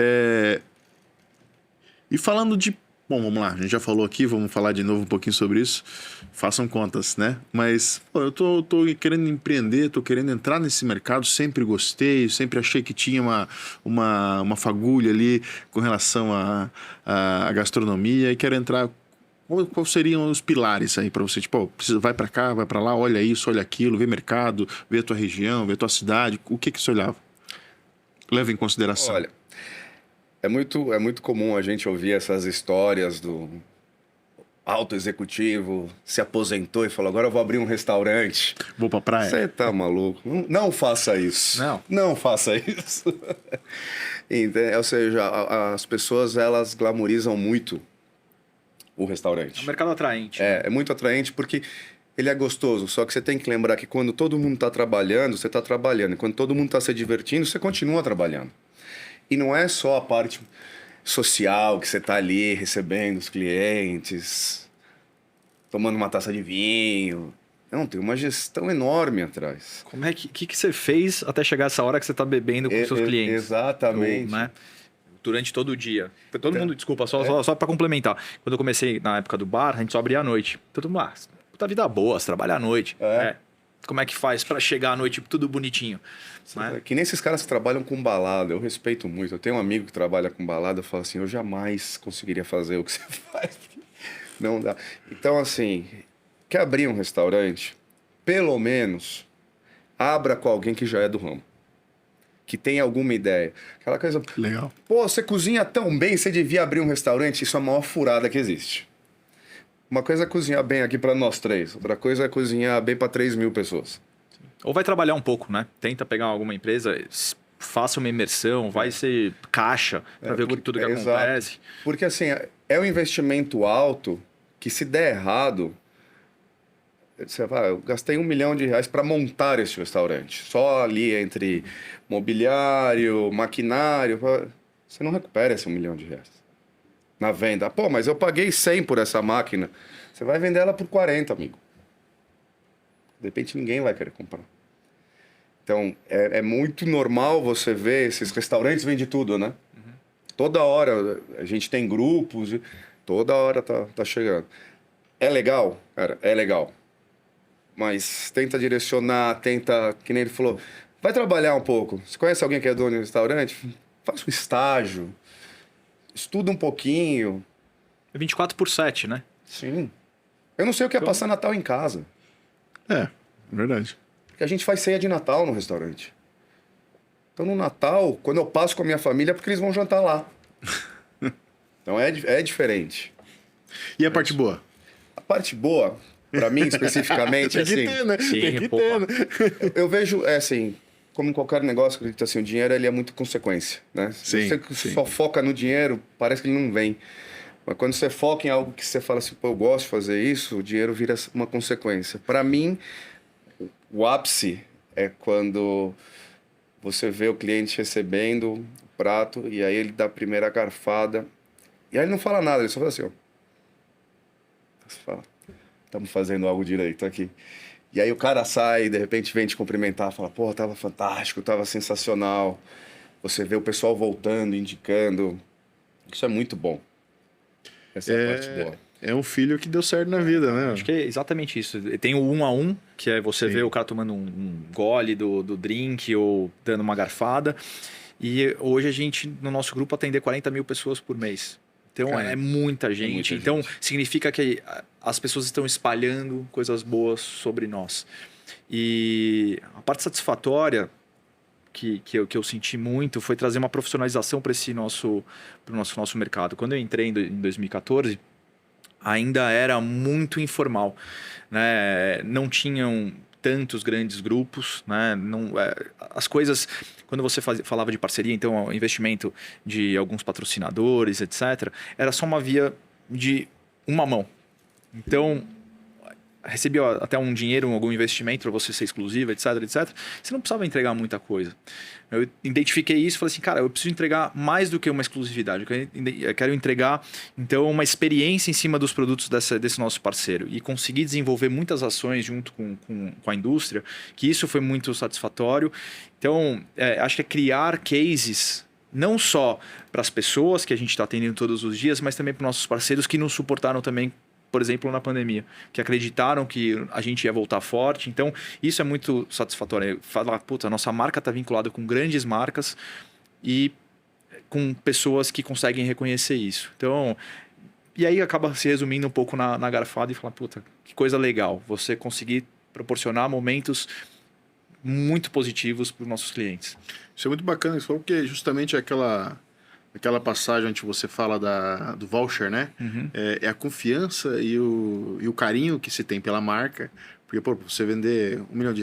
E falando de... Bom, vamos lá. A gente já falou aqui, vamos falar de novo um pouquinho sobre isso. Façam contas, né? Mas eu tô querendo empreender, tô querendo entrar nesse mercado. Sempre gostei, sempre achei que tinha uma fagulha ali com relação à gastronomia e quero entrar... Quais seriam os pilares aí para você? Tipo, vai para cá, vai para lá, olha isso, olha aquilo, vê mercado, vê a tua região, vê a tua cidade. O que você olhava? Leva em consideração. Olha, é muito comum a gente ouvir essas histórias do alto executivo se aposentou e falou, agora eu vou abrir um restaurante. Vou pra praia. Você tá maluco? Não faça isso. Não faça isso. Ou seja, as pessoas, elas glamorizam muito o restaurante. É um mercado atraente. É muito atraente porque ele é gostoso, só que você tem que lembrar que quando todo mundo está trabalhando, você está trabalhando. E quando todo mundo está se divertindo, você continua trabalhando. E não é só a parte social que você está ali recebendo os clientes, tomando uma taça de vinho. Não, tem uma gestão enorme atrás. Como é que você fez até chegar essa hora que você está bebendo com seus clientes? Exatamente. Né? Durante todo o dia. Todo mundo, desculpa, só para complementar. Quando eu comecei na época do bar, a gente só abria à noite. Todo mundo, puta vida boa, você trabalha à noite. Como é que faz para chegar à noite tudo bonitinho? Né? Que nem esses caras que trabalham com balada, eu respeito muito. Eu tenho um amigo que trabalha com balada, eu falo assim, eu jamais conseguiria fazer o que você faz. Não dá. Então, assim, quer abrir um restaurante, pelo menos abra com alguém que já é do ramo. Que tem alguma ideia. Aquela coisa... Legal. Pô, você cozinha tão bem, você devia abrir um restaurante. Isso é a maior furada que existe. Uma coisa é cozinhar bem aqui para nós 3. Outra coisa é cozinhar bem para 3.000 pessoas. Ou vai trabalhar um pouco, né? Tenta pegar alguma empresa, faça uma imersão, vai ser caixa para ver tudo que acontece. Exato. Porque assim, é um investimento alto que se der errado... Você vai, eu gastei R$1 milhão para montar esse restaurante. Só ali entre mobiliário, maquinário. Você não recupera esse R$1 milhão na venda. Pô, mas eu paguei 100 por essa máquina. Você vai vender ela por 40, amigo. De repente ninguém vai querer comprar. Então, é muito normal você ver esses restaurantes vendem tudo, né? Uhum. Toda hora a gente tem grupos, toda hora tá chegando. É legal, cara, é legal. Mas tenta direcionar, que nem ele falou, vai trabalhar um pouco. Você conhece alguém que é dono de restaurante? Faz um estágio, estuda um pouquinho. É 24/7, né? Sim. Eu não sei o que é passar Natal em casa. É verdade. Porque a gente faz ceia de Natal no restaurante. Então no Natal, quando eu passo com a minha família, é porque eles vão jantar lá. Então é diferente. E a parte boa? A parte boa... Para mim, especificamente, assim... Tem que ter, né? Sim, tem que ter, né? Eu vejo, assim, como em qualquer negócio, acredito assim, o dinheiro ele é muito consequência, né? Sim, Se você só foca no dinheiro, parece que ele não vem. Mas quando você foca em algo que você fala assim, pô, eu gosto de fazer isso, o dinheiro vira uma consequência. Para mim, o ápice é quando você vê o cliente recebendo o prato e aí ele dá a primeira garfada e aí ele não fala nada, ele só fala assim, ó. Você fala... Estamos fazendo algo direito aqui. E aí o cara sai, de repente vem te cumprimentar, fala, pô, tava fantástico, tava sensacional. Você vê o pessoal voltando, indicando. Isso é muito bom. Essa é a parte boa. É um filho que deu certo na vida, né? Acho que é exatamente isso. Tem o 1 a 1, que é você ver o cara tomando um gole do drink ou dando uma garfada. E hoje a gente, no nosso grupo, atender 40 mil pessoas por mês. Então, é muita gente. Então, significa que as pessoas estão espalhando coisas boas sobre nós. E a parte satisfatória que eu senti muito foi trazer uma profissionalização para esse nosso mercado. Quando eu entrei em 2014, ainda era muito informal, né? Não tinham tantos grandes grupos, né? As coisas, quando você falava de parceria, então o investimento de alguns patrocinadores, etc., era só uma via de uma mão. Então, recebia até um dinheiro, algum investimento para você ser exclusivo, etc, etc. Você não precisava entregar muita coisa. Eu identifiquei isso e falei assim, cara, eu preciso entregar mais do que uma exclusividade. Eu quero entregar, então, uma experiência em cima dos produtos desse nosso parceiro e conseguir desenvolver muitas ações junto com a indústria, que isso foi muito satisfatório. Então, acho que é criar cases não só para as pessoas que a gente está atendendo todos os dias, mas também para os nossos parceiros que nos suportaram também, por exemplo, na pandemia, que acreditaram que a gente ia voltar forte. Então, isso é muito satisfatório. Falar, puta, a nossa marca está vinculada com grandes marcas e com pessoas que conseguem reconhecer isso. Então, e aí acaba se resumindo um pouco na garfada e falar, puta, que coisa legal. Você conseguir proporcionar momentos muito positivos para os nossos clientes. Isso é muito bacana, porque justamente aquela passagem onde você fala do voucher, né? Uhum. É a confiança e o carinho que se tem pela marca. Porque, pô, você vender R$1 milhão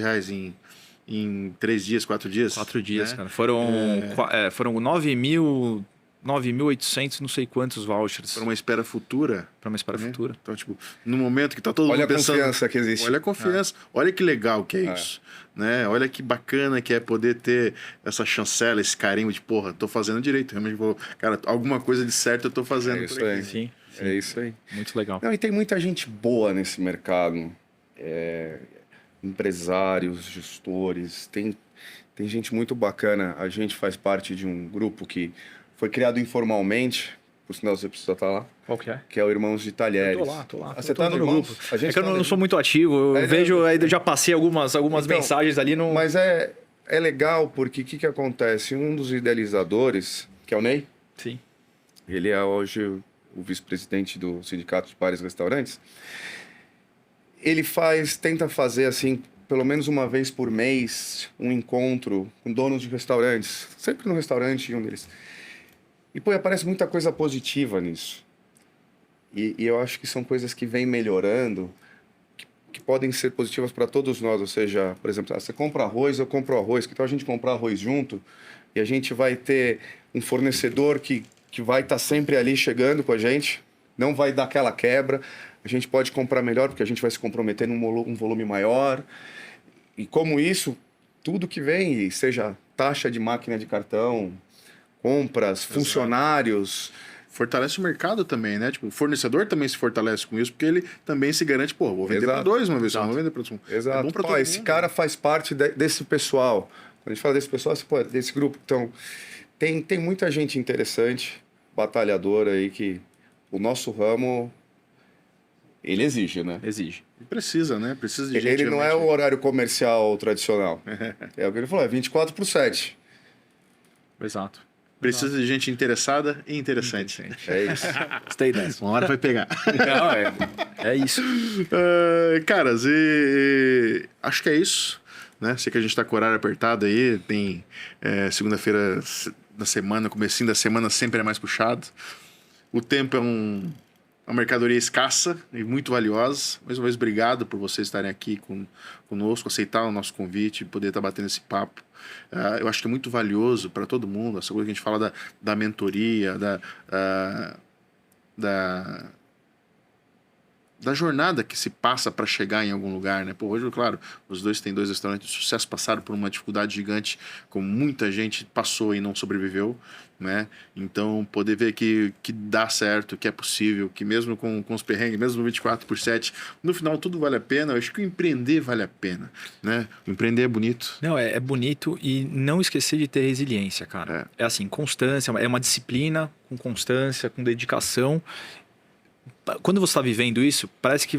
em 3 dias, 4 dias... 4 dias, né? cara. Foram 9.000 9.800 não sei quantos vouchers Para uma espera futura. para uma espera né? futura. Então, tipo, no momento que tá todo Olha mundo a pensando... confiança que existe. Olha a confiança. Olha que legal que é isso. Né? Olha que bacana que é poder ter essa chancela, esse carinho de, porra, tô fazendo direito. Realmente vou... Cara, alguma coisa de certo eu tô fazendo. É isso por aqui. aí. Sim, É isso aí. muito legal. Não, e tem muita gente boa nesse mercado. Empresários, gestores, tem gente muito bacana. A gente faz parte de um grupo que foi criado informalmente, por sinal você precisa estar lá, Qual que é? que é o Irmãos de Talheres. Tô lá. Ah, você Tô tá no no Irmãos? grupo. A gente É que eu tá não no- sou muito ativo, eu vejo, aí eu já passei algumas Então, mensagens ali no... Mas é legal porque o que acontece? Um dos idealizadores, que é o Ney, Sim. ele é hoje o vice-presidente do Sindicato de Bares e Restaurantes, ele tenta fazer assim, pelo menos uma vez por mês, um encontro com donos de restaurantes, sempre no restaurante um deles. E, pô, aparece muita coisa positiva nisso. E eu acho que são coisas que vêm melhorando, que podem ser positivas para todos nós. Ou seja, por exemplo, você compra arroz, eu compro arroz, que tal a gente comprar arroz junto e a gente vai ter um fornecedor que vai estar sempre ali chegando com a gente, não vai dar aquela quebra, a gente pode comprar melhor porque a gente vai se comprometer num volume maior. E como isso, tudo que vem, seja taxa de máquina de cartão, compras, funcionários... Fortalece o mercado também, né? Tipo, o fornecedor também se fortalece com isso, porque ele também se garante, pô, vou vender para dois uma vez, só não vou vender para um. Exato. É bom pra Pô, todo esse mundo. cara faz parte desse pessoal. Quando a gente fala desse pessoal, pô, desse grupo. Então, tem muita gente interessante, batalhadora aí, que o nosso ramo, ele exige, né? Exige. E precisa, né? Precisa de gente. Ele não é o realmente- horário comercial tradicional. É o que ele falou, é 24/7. Exato. Precisa de gente interessada e interessante. É isso. Gostei dessa. Uma hora vai pegar. Não, é isso. Caras, acho que é isso. Né? Sei que a gente tá com o horário apertado aí. Tem segunda-feira da semana, comecinho da semana sempre é mais puxado. O tempo é uma mercadoria escassa e muito valiosa. Mais uma vez, obrigado por vocês estarem aqui conosco, aceitar o nosso convite e poder estar batendo esse papo. Eu acho que é muito valioso para todo mundo, essa coisa que a gente fala da mentoria, da jornada que se passa para chegar em algum lugar, né? Pô, hoje, claro, os dois têm 2 restaurantes de sucesso, passaram por uma dificuldade gigante, como muita gente passou e não sobreviveu, né? Então, poder ver que dá certo, que é possível, que mesmo com os perrengues, mesmo no 24/7, no final tudo vale a pena. Eu acho que o empreender vale a pena, né? O empreender é bonito. Não, é bonito e não esquecer de ter resiliência, cara. É assim, constância, é uma disciplina com constância, com dedicação. Quando você está vivendo isso, parece que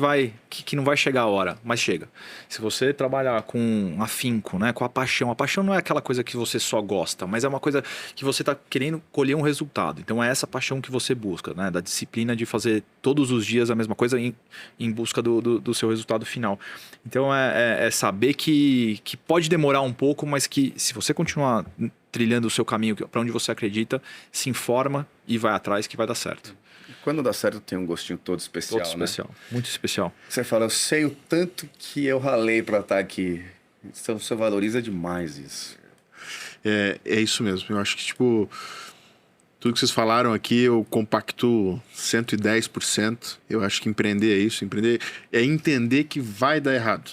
não vai chegar a hora, mas chega. Se você trabalhar com afinco, né, com a paixão não é aquela coisa que você só gosta, mas é uma coisa que você está querendo colher um resultado. Então é essa paixão que você busca, né, da disciplina de fazer todos os dias a mesma coisa em busca do seu resultado final. Então é saber que pode demorar um pouco, mas que se você continuar trilhando o seu caminho para onde você acredita, se informa e vai atrás que vai dar certo. Quando dá certo, tem um gostinho todo especial, Todo especial, muito especial. Você fala, eu sei o tanto que eu ralei para estar aqui. Então, você valoriza demais isso. É isso mesmo. Eu acho que, tipo, tudo que vocês falaram aqui, eu compacto 110%. Eu acho que empreender é isso. Empreender é entender que vai dar errado,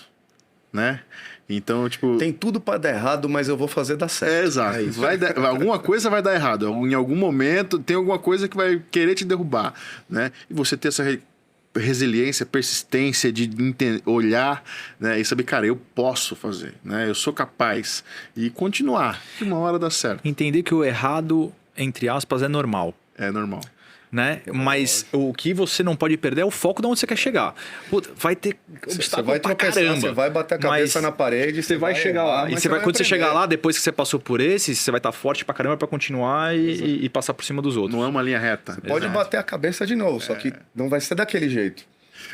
né? Então, tipo... Tem tudo para dar errado, mas eu vou fazer dar certo. exato. Alguma coisa vai dar errado. Em algum momento, tem alguma coisa que vai querer te derrubar, né? E você ter essa resiliência, persistência de olhar, né? E saber, cara, eu posso fazer, né? Eu sou capaz. E continuar, que uma hora dá certo. Entender que o errado, entre aspas, é normal. É normal. Né? Mas o que você não pode perder é o foco de onde você quer chegar. Puta, vai ter Você obstáculo vai pra tropeçar, caramba. você vai bater a cabeça mas na parede, você vai chegar lá. E quando você chegar lá, depois que você passou por esse, você vai estar forte pra caramba pra continuar e passar por cima dos outros. Não é uma linha reta. Pode bater a cabeça de novo, só que não vai ser daquele jeito.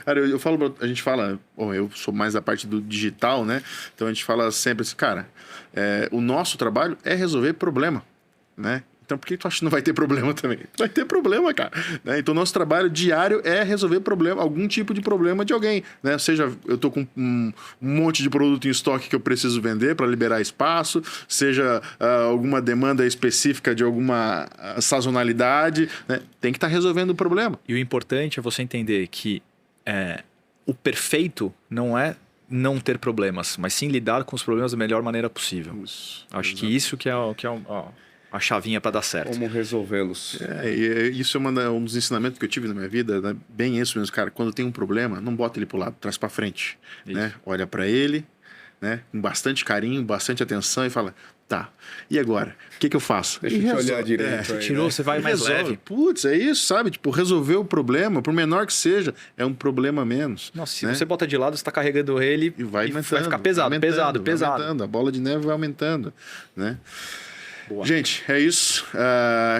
Cara, eu falo, a gente fala, bom, eu sou mais da parte do digital, né? Então a gente fala sempre assim, cara, o nosso trabalho é resolver problema, né? Então por que tu acha que não vai ter problema também? Vai ter problema, cara. Né? Então nosso trabalho diário é resolver problema, algum tipo de problema de alguém. Né? Seja eu tô com um monte de produto em estoque que eu preciso vender para liberar espaço, seja alguma demanda específica de alguma sazonalidade, né? Tem que estar resolvendo o problema. E o importante é você entender que o perfeito não é não ter problemas, mas sim lidar com os problemas da melhor maneira possível. Acho que isso que é a chavinha para dar certo. Como resolvê-los. Isso é um dos ensinamentos que eu tive na minha vida, né? Bem isso mesmo, cara. Quando tem um problema, não bota ele pro lado, traz para frente. Né? Olha para ele, né? Com bastante carinho, bastante atenção e fala, tá, e agora? O que eu faço? Deixa eu te olhar direito. Você tirou, você vai mais leve. Putz, é isso, sabe? Tipo, resolver o problema, por menor que seja, é um problema menos. Nossa, se né? você bota de lado, você está carregando ele e vai ficar pesado, aumentando, pesado. Aumentando, a bola de neve vai aumentando, né? Boa. Gente, é isso.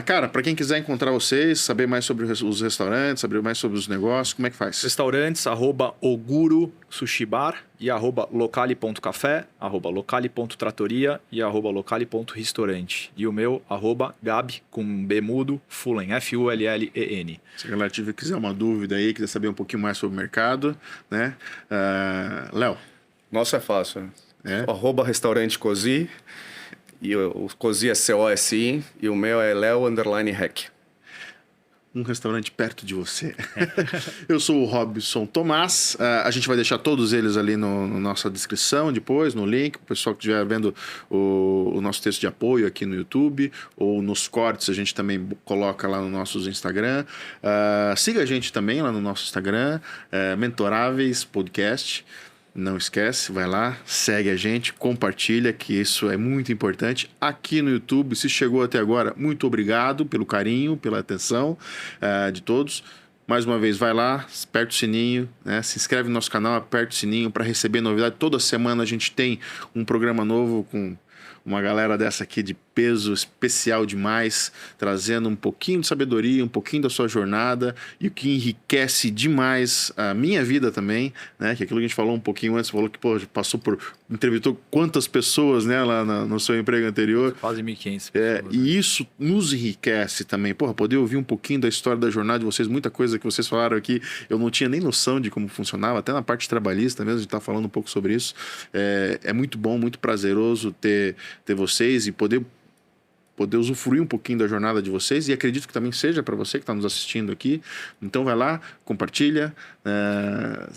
Cara, para quem quiser encontrar vocês, saber mais sobre os restaurantes, saber mais sobre os negócios, como é que faz? Restaurantes, @Oguro Sushi Bar e @locale.café, @locale.tratoria e @locale.restaurante. E o meu, @Gabi, com B mudo, Fullen, Fullen. Se a galera quiser uma dúvida aí, quiser saber um pouquinho mais sobre o mercado, né? Léo. Nossa, é fácil. @restaurante Cozi. E o Cozi é COSI e o meu é Leo_Hack. Um restaurante perto de você. Eu sou o Robson Tomás. A gente vai deixar todos eles ali na nossa descrição depois, no link. O pessoal que estiver vendo o nosso texto de apoio aqui no YouTube ou nos cortes, a gente também coloca lá no nosso Instagram. Siga a gente também lá no nosso Instagram, Mentoráveis Podcast. Não esquece, vai lá, segue a gente, compartilha, que isso é muito importante. Aqui no YouTube, se chegou até agora, muito obrigado pelo carinho, pela atenção de todos. Mais uma vez, vai lá, aperta o sininho, né? Se inscreve no nosso canal, aperta o sininho para receber novidade. Toda semana a gente tem um programa novo com uma galera dessa aqui de peso especial demais, trazendo um pouquinho de sabedoria, um pouquinho da sua jornada e o que enriquece demais a minha vida também, né? Que aquilo que a gente falou um pouquinho antes, falou que entrevistou quantas pessoas, né, lá no seu emprego anterior. Quase 1.500 pessoas. E isso nos enriquece também. Poder ouvir um pouquinho da história da jornada de vocês, muita coisa que vocês falaram aqui, eu não tinha nem noção de como funcionava, até na parte trabalhista mesmo, a gente tá falando um pouco sobre isso. É muito bom, muito prazeroso ter vocês e poder usufruir um pouquinho da jornada de vocês, e acredito que também seja para você que está nos assistindo aqui. Então vai lá, compartilha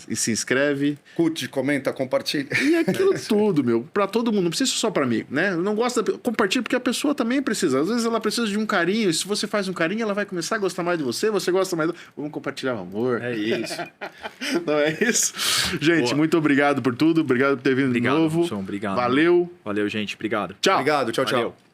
e se inscreve. Curte, comenta, compartilha. E aquilo tudo, meu, para todo mundo, não precisa só para mim, né? Não gosta, compartilha porque a pessoa também precisa. Às vezes ela precisa de um carinho, e se você faz um carinho, ela vai começar a gostar mais de você, você gosta mais Vamos compartilhar o amor. É isso. Não é isso? Gente, Boa. Muito obrigado por tudo, obrigado por ter vindo de novo. Obrigado. Valeu. Valeu, gente. Obrigado. Tchau. Obrigado, tchau, tchau. Valeu.